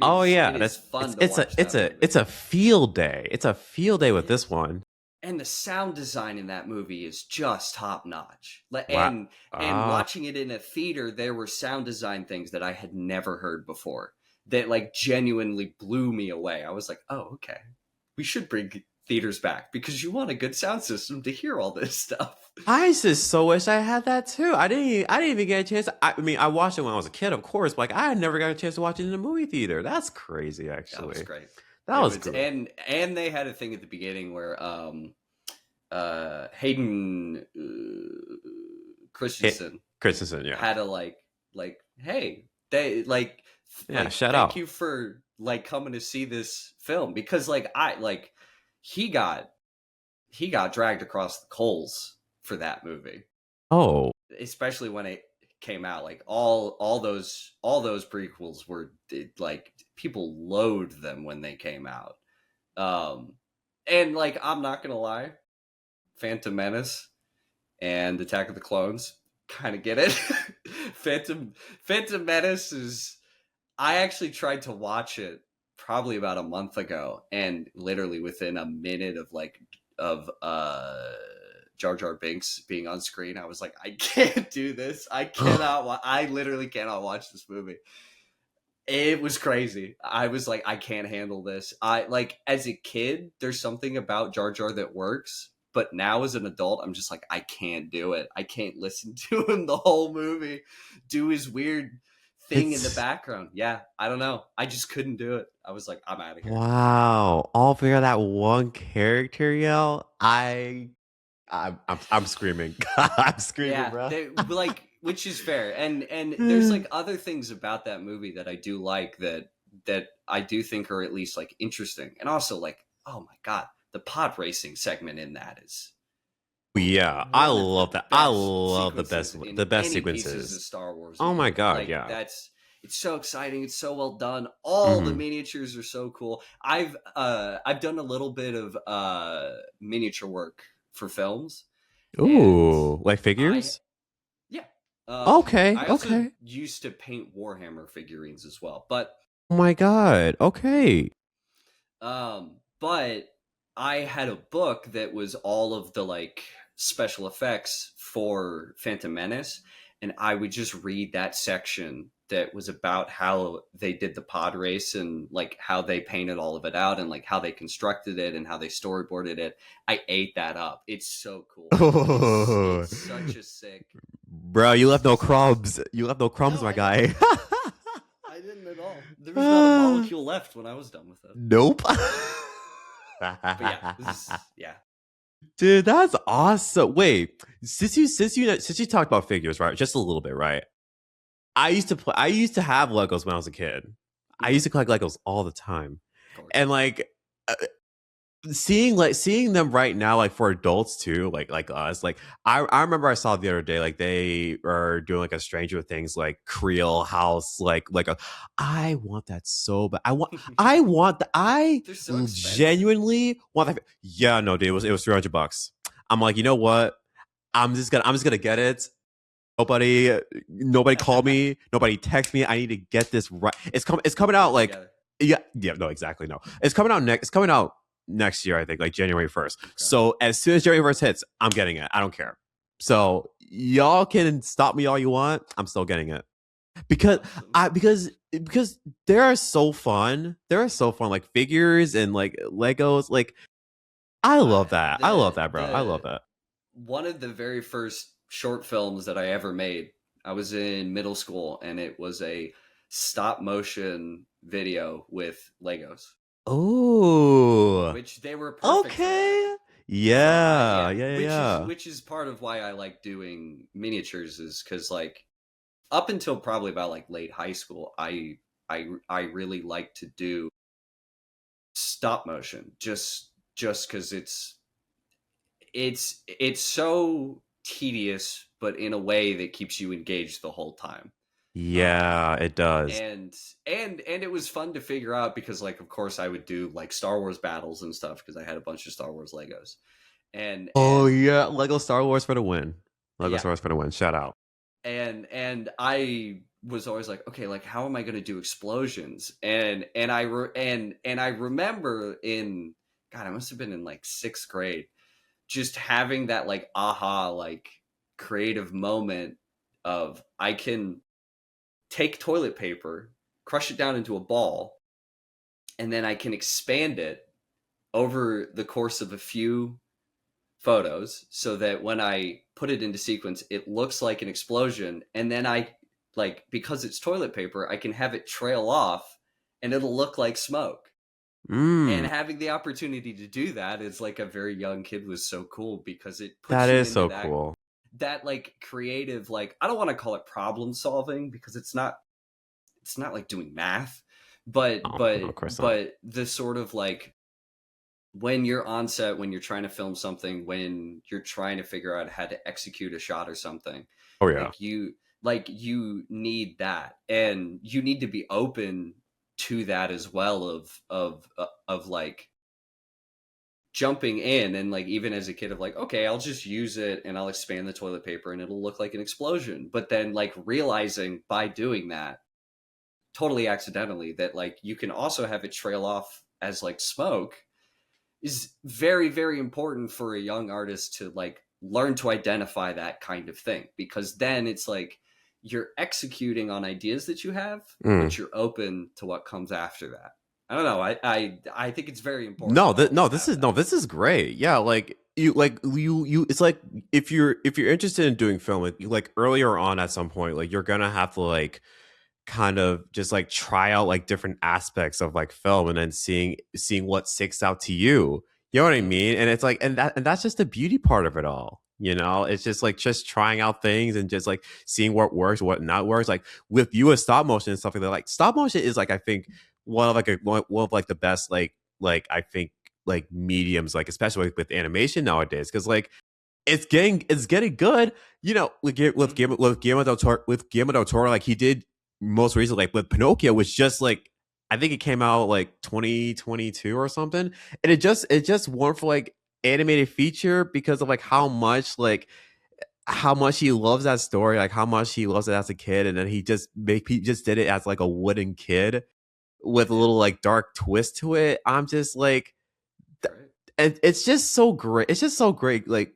Oh it yeah, is that's fun to watch that movie. it's a field day. It's a field day It with this is. one. And the sound design in that movie is just top notch. Wow. And Ah, watching it in a theater, there were sound design things that I had never heard before that like genuinely blew me away. I was like, "Oh, okay. We should bring theaters back because you want a good sound system to hear all this stuff." I just so wish I had that too. I didn't even get a chance. I mean, I watched it when I was a kid, of course, but like I had never got a chance to watch it in a movie theater. That's crazy, That was actually. great. That It was was. good. And they had a thing at the beginning where Hayden Hit Christensen Christensen, yeah. had a like hey, they Yeah, like shout thank out. you for like coming to see this film, because like I like he got he got dragged across the coals for that movie, Oh, especially when it came out. Like all those prequels were like people loathed them when they came out. um and like I'm not gonna lie, Phantom Menace and Attack of the Clones kind of get it. Phantom Phantom Menace is. I actually tried to watch it probably about a month ago, and literally within a minute of Jar Jar Binks being on screen, I was like, I can't do this. I cannot. I literally cannot watch this movie. It was crazy. I was like, I can't handle this. I like, as a kid, there's something about Jar Jar that works, but now as an adult, I'm just like, I can't do it. I can't listen to him the whole movie, do his weird thing in the it's background. Yeah, I don't know. I just couldn't do it. I was like, I'm out of here. wow. All for that one character yell. I'm screaming. I'm screaming, Yeah, bro. they like, which is fair. And there's like other things about that movie that I do like, that I do think are at least like interesting. And also like, oh my god, the pod racing segment in that is Yeah, I one of the love that. I best love sequences in the best any pieces of sequences. Star Wars Oh my media. god, Like yeah. it's so exciting. It's so well done. All the Hmm. miniatures are so cool. I've done a little bit of miniature work for films, and Ooh, like I figures? yeah. Okay, I also okay. used to paint Warhammer figurines as well, but Oh my god. Okay. But I had a book that was all of the like special effects for Phantom Menace, and I would just read that section that was about how they did the pod race and like how they painted all of it out and like how they constructed it and how they storyboarded it. I ate that up. It's so cool. It's such a sick. Bro, you left no crumbs. You left no crumbs, my guy. I didn't at all. There was not a molecule left when I was done with it. Nope. But yeah, dude, that's awesome. Wait, since you talked about figures, right? Just a little bit, right? I used to have Legos when I was a kid. I used to collect Legos all the time, and like seeing them right now, like for adults too, like us. Like I remember I saw the other day, like they are doing like a Stranger Things like Creole house, like I want that so bad. I so genuinely want that. Yeah, no, dude, it was $300. I'm like, you know what? I'm just gonna get it. Nobody called me. Nobody text me. I need to get this right. It's coming out like no, exactly, no. It's coming out next year, I think, like January 1st. Okay. So as soon as January 1st hits, I'm getting it. I don't care. So y'all can stop me all you want. I'm still getting it because because they're so fun. They're so fun, like figures and like Legos. Like I love that. I love that, bro. I love that. One of the very first short films that I ever made, I was in middle school, and it was a stop motion video with Legos. Oh, which they were perfect okay. Yeah. Which is part of why I like doing miniatures, is because like up until probably about like late high school, I really like to do stop motion just because it's so tedious, but in a way that keeps you engaged the whole time. Yeah, it does. And it was fun to figure out because, like, of course, I would do like Star Wars battles and stuff because I had a bunch of Star Wars Legos. And yeah, Lego Star Wars for the win. Star Wars for the win. Shout out. And I was always like, okay, like how am I going to do explosions? And I remember in I must have been in like 6th grade, just having that like aha, like creative moment of I can take toilet paper, crush it down into a ball, and then I can expand it over the course of a few photos so that when I put it into sequence, it looks like an explosion. And then I, like, because it's toilet paper, I can have it trail off and it'll look like smoke. And having the opportunity to do that as like a very young kid was so cool because it puts that is so cool. That like creative, like, I don't want to call it problem solving because it's not like doing math, but the sort of like when you're on set, when you're trying to film something, when you're trying to figure out how to execute a shot or something. Oh yeah. You need that, and you need to be open to that as well of like jumping in and like even as a kid of like, okay, I'll just use it and I'll expand the toilet paper and it'll look like an explosion. But then like realizing by doing that totally accidentally that like you can also have it trail off as like smoke is very, very important for a young artist to like learn to identify that kind of thing, because then it's like you're executing on ideas that you have, but you're open to what comes after that. I don't know. I think it's very important. This is great. Yeah, like you it's like if you're interested in doing film, like earlier on at some point, like you're gonna have to like kind of just like try out like different aspects of like film and then seeing what sticks out to you. You know what I mean? And it's like and that's just the beauty part of it all. You know, it's just like just trying out things and just like seeing what works, what not works. Like with you with stop motion and stuff like that. Like stop motion is like I think one of like the best like I think like mediums, like especially with animation nowadays, because like it's getting good. You know, with Guillermo del Toro, like he did most recently, like with Pinocchio, which just like I think it came out like 2022 or something, and it just won for like animated feature because of like how much he loves that story, like how much he loves it as a kid, and then he just did it as like a wooden kid, with a little like dark twist to it. I'm just like, right. and it's just so great. It's just so great. Like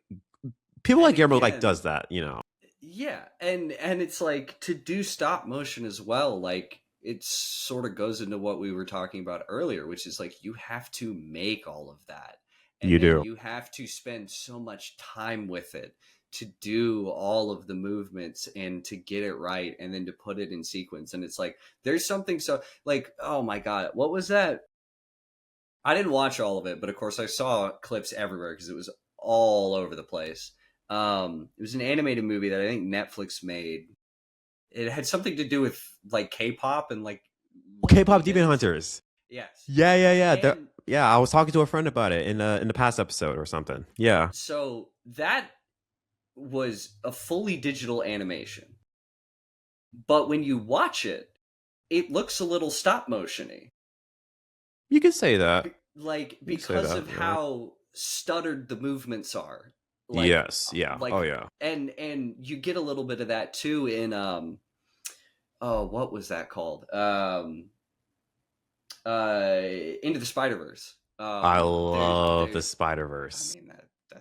people And like Guillermo like again, does that, you know. yeah, and it's like to do stop motion as well, like it sort of goes into what we were talking about earlier, which is like you have to make all of that, You and then do. you have to spend so much time with it to do all of the movements and to get it right and then to put it in sequence. And it's like there's something so like, oh my god, what was that? I didn't watch all of it, but of course I saw clips everywhere because it was all over the place. It was an animated movie that I think Netflix made. It had something to do with like K-pop and like K-pop Demon weekends. Hunters. Yes, Yeah. and Yeah, I was talking to a friend about it in the past episode or something. Yeah. so that was a fully digital animation, but when you watch it, it looks a little stop motiony. You can say that. Like You can say because that. of Yeah. how stuttered the movements are. Yes. Yeah. Like Oh yeah. and you get a little bit of that too in oh, what was that called? Into the Spider-Verse. I love the there's I Spider-Verse. mean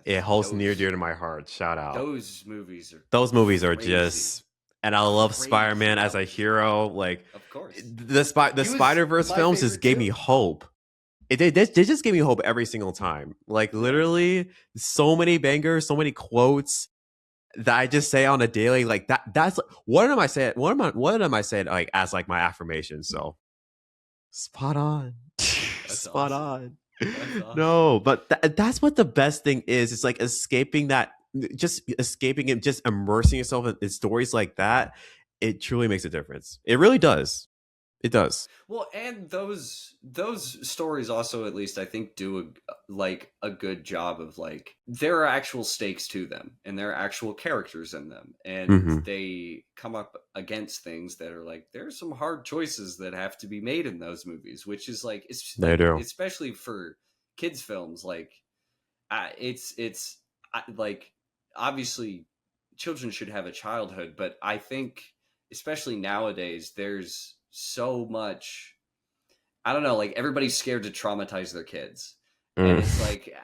It that's holds near dear to my heart. Shout out. those movies are Those movies are crazy. just, and I love Crazy Spider-Man as well. a hero. Like Of course. the He was Spider-Verse my films just favorite gave me too. hope. They just gave me hope every single time. Like literally, so many bangers, so many quotes that I just say on a daily. Like that's what am I saying? What am I saying? Like as like my affirmation. So spot on, That's spot awesome. on. That's awesome. No, but that's what the best thing is. It's like escaping that, just escaping and just immersing yourself in stories like that. It truly makes a difference. It really does. It does. Well, and those stories also, at least I think, do a good job of like there are actual stakes to them, and there are actual characters in them, and Mm-hmm. they come up against things that are like there are some hard choices that have to be made in those movies, which is like it's They like do. especially for kids films, like it's like obviously children should have a childhood, but I think especially nowadays there's so much, I don't know, like everybody's scared to traumatize their kids. And Mm. it's like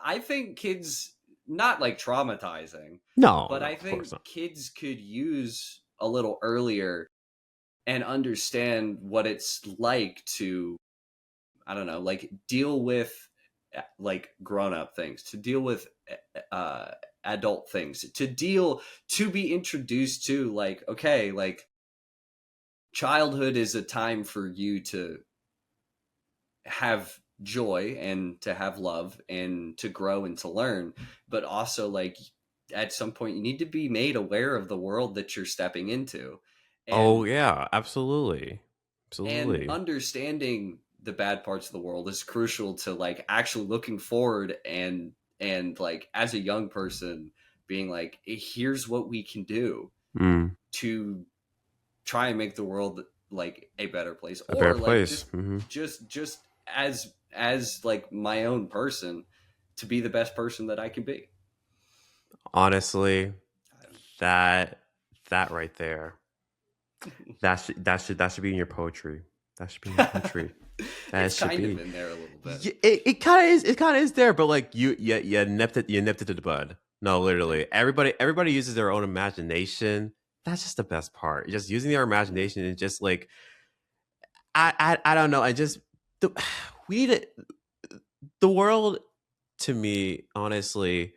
I think kids, not like traumatizing, No, but no, I of course think not. kids could use a little earlier and understand what it's like to, I don't know, like deal with like grown up things, to deal with uh adult things, to be introduced to like, okay, like childhood is a time for you to have joy and to have love and to grow and to learn, but also like at some point you need to be made aware of the world that you're stepping into, Oh and yeah, absolutely, and absolutely. understanding the bad parts of the world is crucial to like actually looking forward and like as a young person being like, here's what we can do Mm. to try and make the world like a better place, A better or like place. Mm-hmm. just as like my own person to be the best person that I can be. Honestly, that that right there, that should be in your poetry. That should be in your poetry. That It's should kind of be. in there a little bit. It kind of is. It kind of is there, but like you nipped it. You nipped it to the bud. No, Yeah. literally, everybody uses their own imagination. That's just the best part. Just using their imagination and just like I don't know. I just the, we need it. The world, to me, honestly,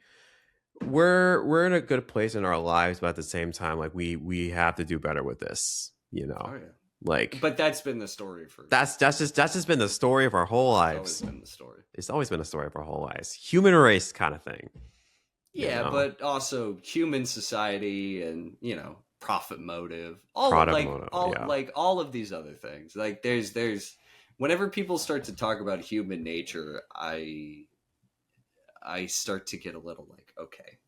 we're in a good place in our lives, but at the same time, like we have to do better with this. You know, Oh yeah. like But that's been the story for. that's just been the story of our whole It's always lives. been the story. It's always been a story of our whole lives. Human race kind of thing. You Yeah, know, but also human society and profit motive, product motive. Yeah. all of these other things. Like there's whenever people start to talk about human nature, I start to get a little like, okay,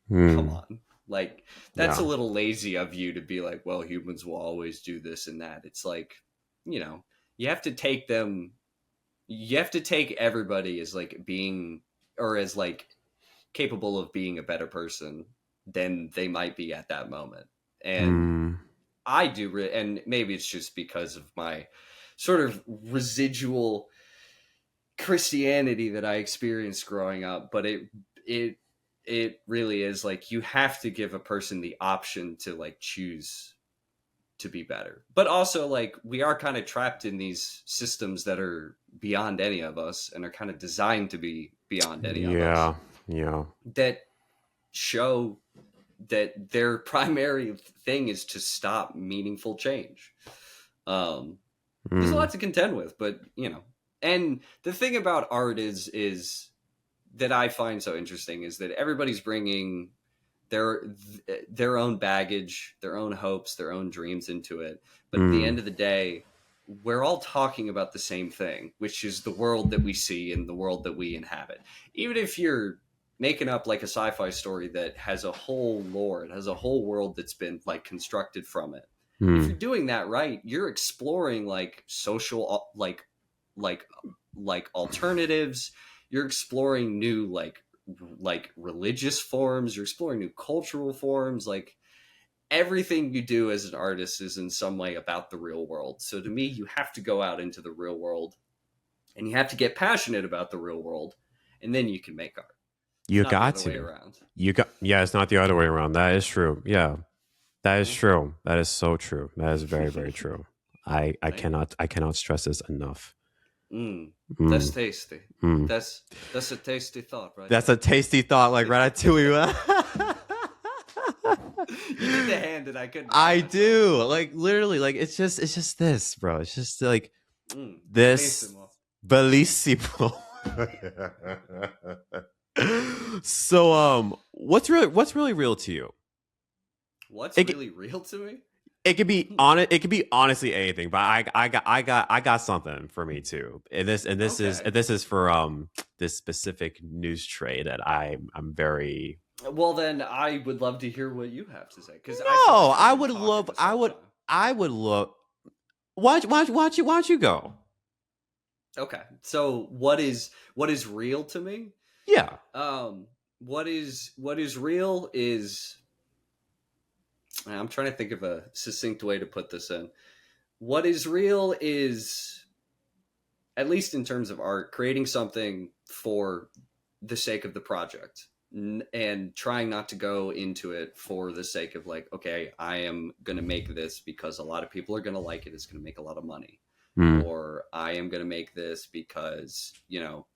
come on. Like that's a Yeah. little lazy of you to be like, well, humans will always do this and that. It's like, you have to take them, you have to take everybody as like being, or as like capable of being a better person than they might be at that moment. And Mm. I do, and maybe it's just because of my sort of residual Christianity that I experienced growing up, but it really is like, you have to give a person the option to like choose to be better. But also, like, we are kind of trapped in these systems that are beyond any of us and are kind of designed to be beyond any of us. Yeah. That show that their primary thing is to stop meaningful change. There's a lot to contend with, but and the thing about art is that I find so interesting is that everybody's bringing their own baggage, their own hopes, their own dreams into it. But at the end of the day, we're all talking about the same thing, which is the world that we see and the world that we inhabit. Even if you're making up like a sci-fi story that has a whole lore, it has a whole world that's been like constructed from it. If you're doing that right, you're exploring like social, like alternatives. You're exploring new like religious forms. You're exploring new cultural forms. Like, everything you do as an artist is in some way about the real world. So to me, you have to go out into the real world and you have to get passionate about the real world, and then you can make art. You got to. It's not the other way around. That is true. Yeah. That is true. That is so true. That is very, very true. I cannot stress this enough. That's tasty. That's a tasty thought, right? That's a tasty thought, like Ratatouille. You did the hand and I couldn't. I do. Like, literally, like, it's just this, bro. It's just like this bellissimo. So what's really real to you? What's really real to me? It could be it could be honestly anything, but I got something for me too. And this is for this specific news trade that I'm very. Well, then I would love to hear what you have to say, because I would love. Why don't you go? Okay, so what is real to me? Yeah. What is real is. I'm trying to think of a succinct way to put this in. What is real is, at least in terms of art, creating something for the sake of the project and trying not to go into it for the sake of like, okay, I am going to make this because a lot of people are going to like it. It's going to make a lot of money. Or I am going to make this because,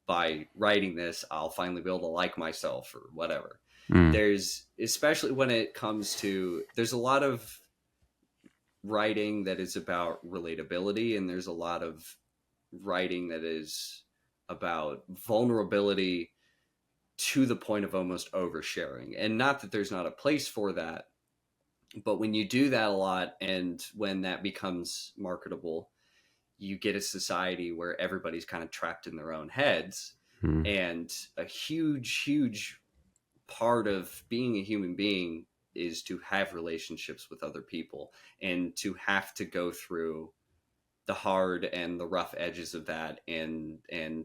by writing this, I'll finally be able to like myself or whatever. There's, especially when it comes to, there's a lot of writing that is about relatability, and there's a lot of writing that is about vulnerability to the point of almost oversharing. And not that there's not a place for that, but when you do that a lot, and when that becomes marketable, you get a society where everybody's kind of trapped in their own heads. And a huge part of being a human being is to have relationships with other people, and to have to go through the hard and the rough edges of that, and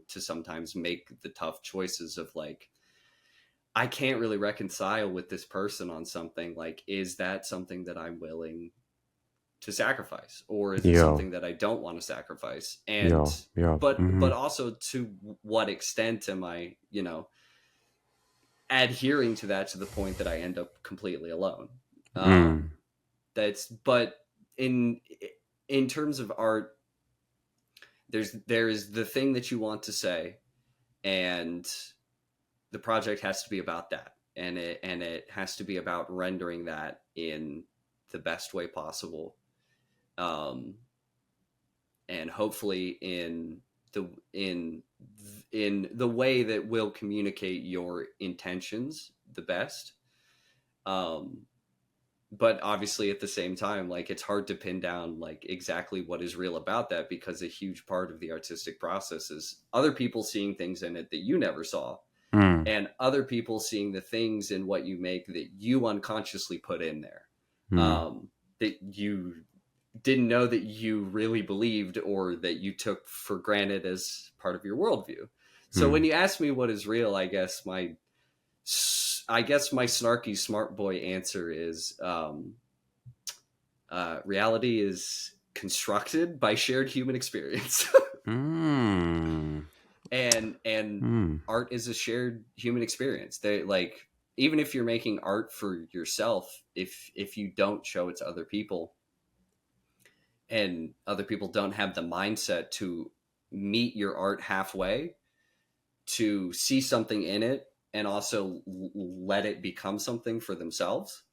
to sometimes make the tough choices of like, I can't really reconcile with this person on something. Like, is that something that I'm willing to sacrifice, or is it something that I don't want to sacrifice? And but also, to what extent am I, adhering to that to the point that I end up completely alone? But in terms of art, there is the thing that you want to say, and the project has to be about that, and it has to be about rendering that in the best way possible, and hopefully in the way that will communicate your intentions the best. But obviously at the same time, like, it's hard to pin down like exactly what is real about that, because a huge part of the artistic process is other people seeing things in it that you never saw, and other people seeing the things in what you make that you unconsciously put in there, that you didn't know that you really believed, or that you took for granted as part of your worldview. So when you ask me what is real, I guess my snarky smart boy answer is, reality is constructed by shared human experience. And art is a shared human experience. They like, even if you're making art for yourself, if you don't show it to other people, and other people don't have the mindset to meet your art halfway, to see something in it and also let it become something for themselves,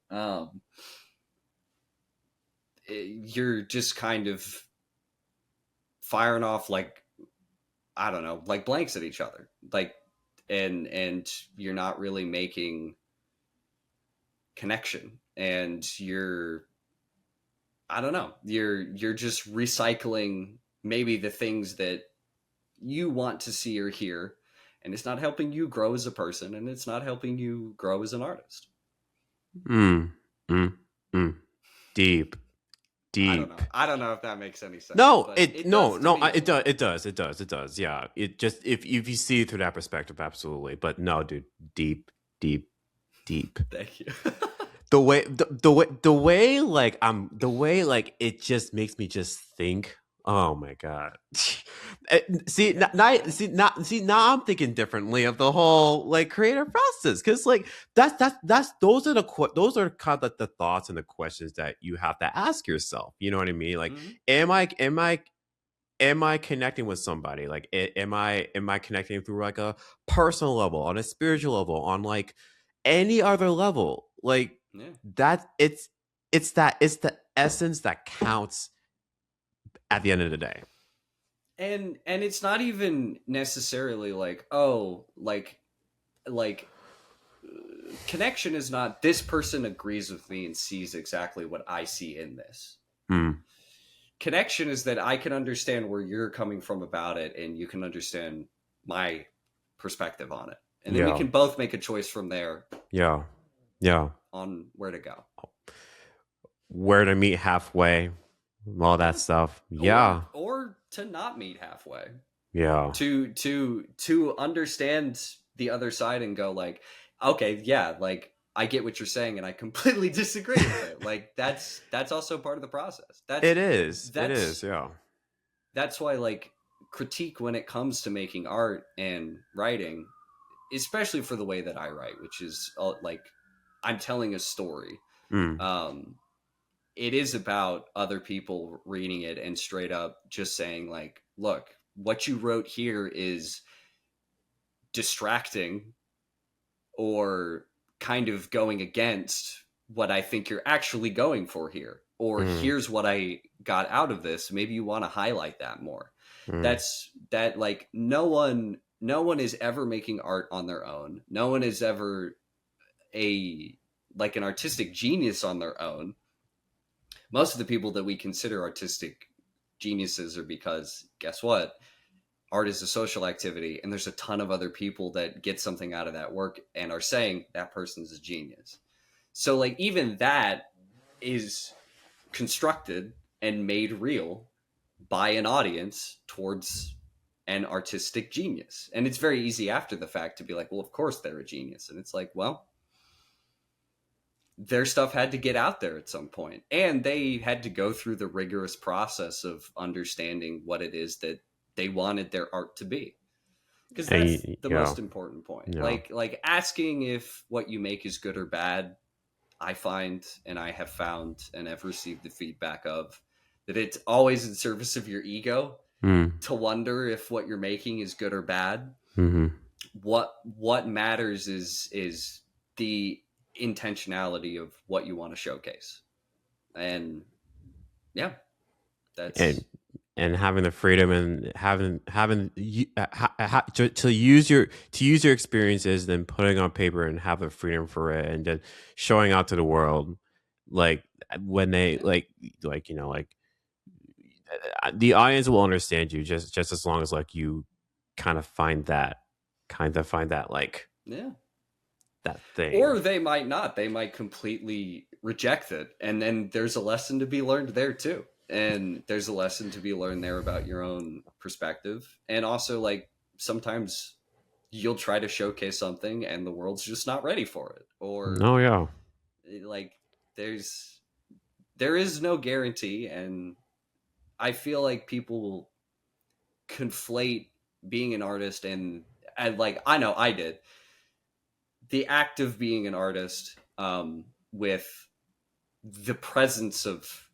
you're just kind of firing off like, I don't know, like blanks at each other, like, and you're not really making connection, and I don't know, you're just recycling maybe the things that you want to see or hear, and it's not helping you grow as a person, and it's not helping you grow as an artist. Deep. I don't know if that makes any sense. No, it does. Yeah, it just, if you see it through that perspective, absolutely. But no, dude, deep. Thank you. the way like it just makes me just think. Oh my god! Now I'm thinking differently of the whole like creative process, because like those are kind of the thoughts and the questions that you have to ask yourself. You know what I mean? Like, am I connecting with somebody? Like, am I connecting through like a personal level, on a spiritual level, on like any other level? Like that, it's the essence that counts at the end of the day. And it's not even necessarily like, oh, like connection is not, this person agrees with me and sees exactly what I see in this. Connection is that I can understand where you're coming from about it, and you can understand my perspective on it, and then we can both make a choice from there. Yeah On where to go, where to meet halfway, all that stuff. Or to not meet halfway. To understand the other side and go like, okay, yeah, like I get what you're saying and I completely disagree with it. Like that's also part of the process. It is. Yeah. That's why like critique when it comes to making art and writing, especially for the way that I write, which is like I'm telling a story. It is about other people reading it and straight up just saying like, look, what you wrote here is distracting or kind of going against what I think you're actually going for here. Or here's what I got out of this. Maybe you want to highlight that more. That's that, like no one is ever making art on their own. No one is ever an artistic genius on their own. Most of the people that we consider artistic geniuses are because, guess what? Art is a social activity, and there's a ton of other people that get something out of that work and are saying that person's a genius. So like even that is constructed and made real by an audience towards an artistic genius. And it's very easy after the fact to be like, well, of course they're a genius. And it's like, well, their stuff had to get out there at some point, and they had to go through the rigorous process of understanding what it is that they wanted their art to be, because that's the most important point. Like asking if what you make is good or bad, I find, and I have found and have received the feedback of, that it's always in service of your ego to wonder if what you're making is good or bad. What matters is the intentionality of what you want to showcase. And that's and having the freedom and having to use your experiences, then putting on paper and have the freedom for it, and then showing out to the world, like when they like the audience will understand you just as long as like you kind of find that like that thing. Or they might not. They might completely reject it. And then there's a lesson to be learned there too. And there's a lesson to be learned there about your own perspective. And also like sometimes you'll try to showcase something and the world's just not ready for it. Or like there is no guarantee, and I feel like people conflate being an artist and like, I know I did, the act of being an artist with the presence of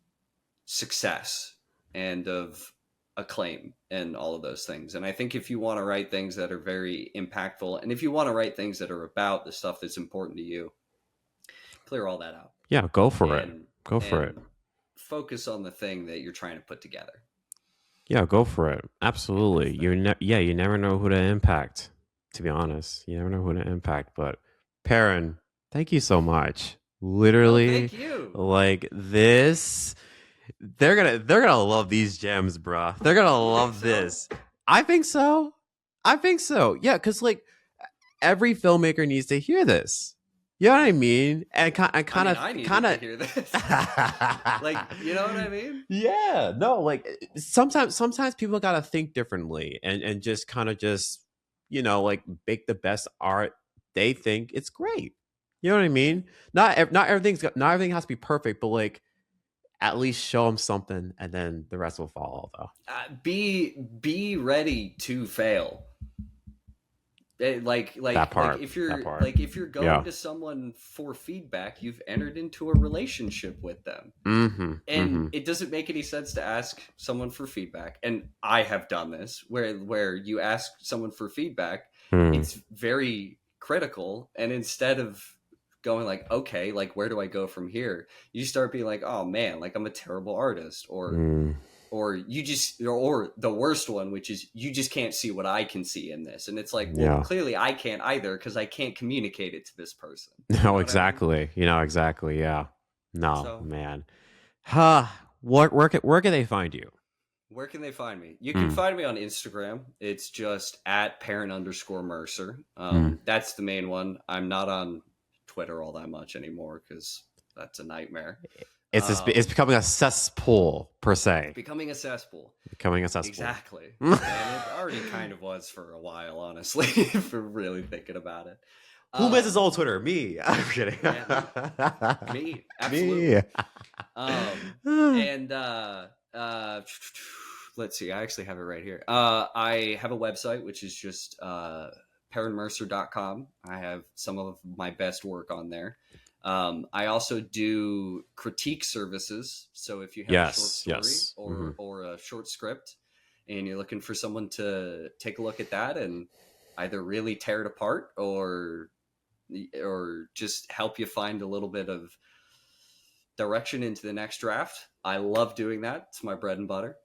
success and of acclaim and all of those things. And I think if you want to write things that are very impactful, and if you want to write things that are about the stuff that's important to you, clear all that out. Yeah, go for it. Focus on the thing that you're trying to put together. Yeah, go for it. Absolutely. You never know who to impact, to be honest. You never know who to impact. But Perrin, thank you so much. Literally, thank you. Like this, they're gonna love these gems, bruh. They're gonna love this. I think so. Yeah, because like every filmmaker needs to hear this. You know what I mean? And kind of hear this. Like, you know what I mean? Yeah. No, like sometimes people gotta think differently and just kind of just, you know, like make the best art they think it's great. You know what I mean? Not everything has to be perfect, but like at least show them something, and then the rest will follow. Though be ready to fail. Like if you're going to someone for feedback, you've entered into a relationship with them, and it doesn't make any sense to ask someone for feedback. And I have done this where you ask someone for feedback, it's very critical, and instead of going like, okay, like where do I go from here, you start being like, oh man, like I'm a terrible artist, or you just, or the worst one, which is you just can't see what I can see in this. And it's like, well, clearly I can't either, because I can't communicate it to this person. No, exactly. I mean? You know, exactly. Yeah. No, man. Where can they find you? Where can they find me? You can find me on Instagram. It's just at Perrin_Mercer. That's the main one. I'm not on Twitter all that much anymore because that's a nightmare. It's becoming a cesspool, per se. Becoming a cesspool. Exactly. And it already kind of was for a while, honestly, if we're really thinking about it. Who misses old Twitter? Me. I'm kidding. Me. Absolutely. And let's see. I actually have it right here. I have a website, which is just PerrinMercer.com. I have some of my best work on there. I also do critique services. So if you have a short story or a short script and you're looking for someone to take a look at that and either really tear it apart or just help you find a little bit of direction into the next draft, I love doing that. It's my bread and butter.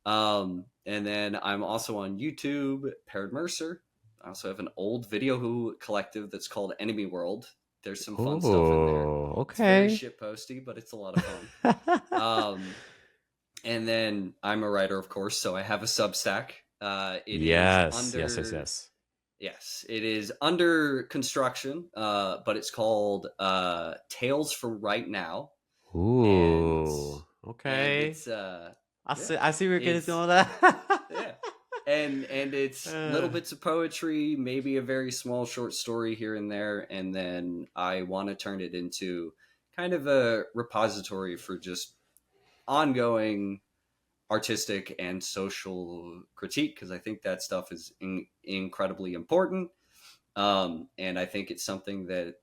And then I'm also on YouTube, Perrin Mercer. I also have an old video collective that's called Enemy World. There's some fun stuff in there. Okay. It's very shitposty, but it's a lot of fun. And then I'm a writer, of course, so I have a Substack. Yes, it is under construction, but it's called Tales from Right Now. Ooh, okay. And it's, I see where you're getting some of that. Yeah. And it's little bits of poetry, maybe a very small short story here and there. And then I want to turn it into kind of a repository for just ongoing artistic and social critique, because I think that stuff is incredibly important. And I think it's something that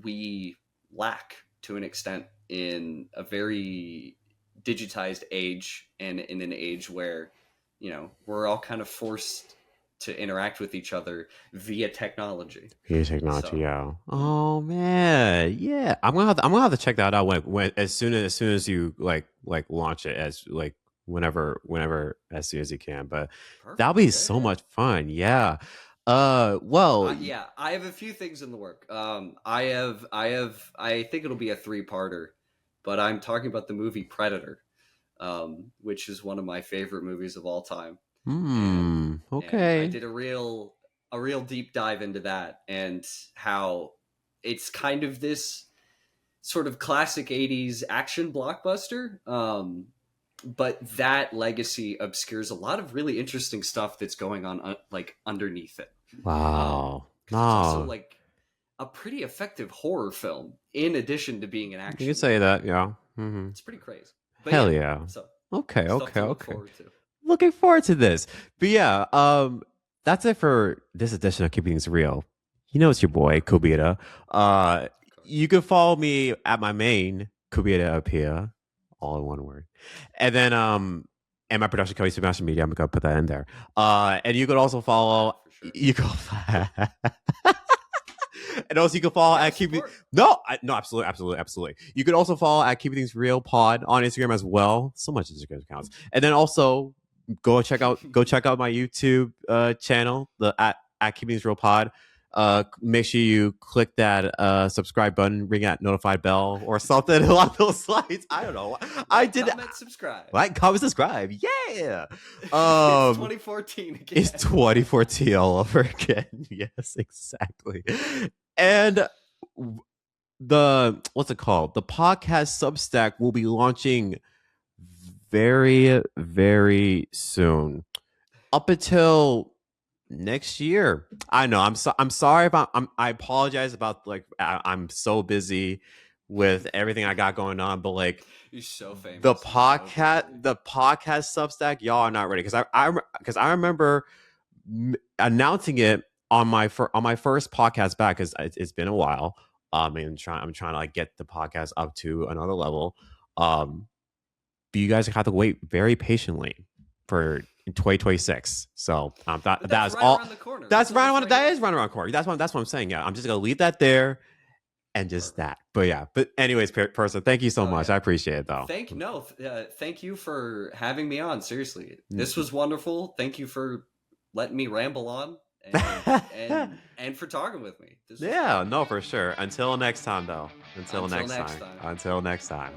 we lack to an extent in a very digitized age, and in an age where, you know, we're all kind of forced to interact with each other via technology. Yeah. Oh man, yeah. I'm gonna have to check that out when as soon as you like launch it, as like whenever as soon as you can. But that'll be so much fun. Yeah. Yeah, I have a few things in the work. I think it'll be a 3-parter, but I'm talking about the movie Predator. Which is one of my favorite movies of all time. Okay. And I did a real deep dive into that, and how it's kind of this sort of classic 80s action blockbuster. But that legacy obscures a lot of really interesting stuff that's going on like underneath it. Wow. It's also like a pretty effective horror film in addition to being an action. You can say that, yeah. It's pretty crazy. But Hell yeah. So Okay. Stuff to look Okay. forward to. Looking forward to this. But yeah, that's it for this edition of Keeping Things Real. You know, it's your boy Cobbina. You can follow me at my main Cobbina Appiah, all in one word, and then and my production company SPINMASTER MEDIA. I'm gonna put that in there. And you could also follow. Sure. You go. And also you can follow at Keeping. No, absolutely. You could also follow at Keeping Things Real Pod on Instagram as well. So much Instagram accounts, and then also go check out my YouTube channel, the at Keeping Things Real Pod. Make sure you click that subscribe button, ring that notified bell, or something along those lines. I don't know. Comment, subscribe. Like, comment, subscribe. Yeah. It's 2014 again. It's 2014 all over again. Yes, exactly. And what's it called? The podcast Substack will be launching very, very soon. Up until next year. I know. I'm sorry if I apologize about I'm so busy with everything I got going on, but like you're so famous. The podcast Substack, y'all are not ready because I remember announcing it on my first podcast back because it's been a while. I'm trying to like get the podcast up to another level. But you guys have to wait very patiently for 2026. So that's right all. Around the corner. That is right around the corner. That's what I'm saying. Yeah, I'm just gonna leave that there. And just that. But yeah. But anyways, Person, thank you so much. Yeah. I appreciate it though. Thank you for having me on. Seriously. This was wonderful. Thank you for letting me ramble on and for talking with me. For sure. Until next time though. Until next time.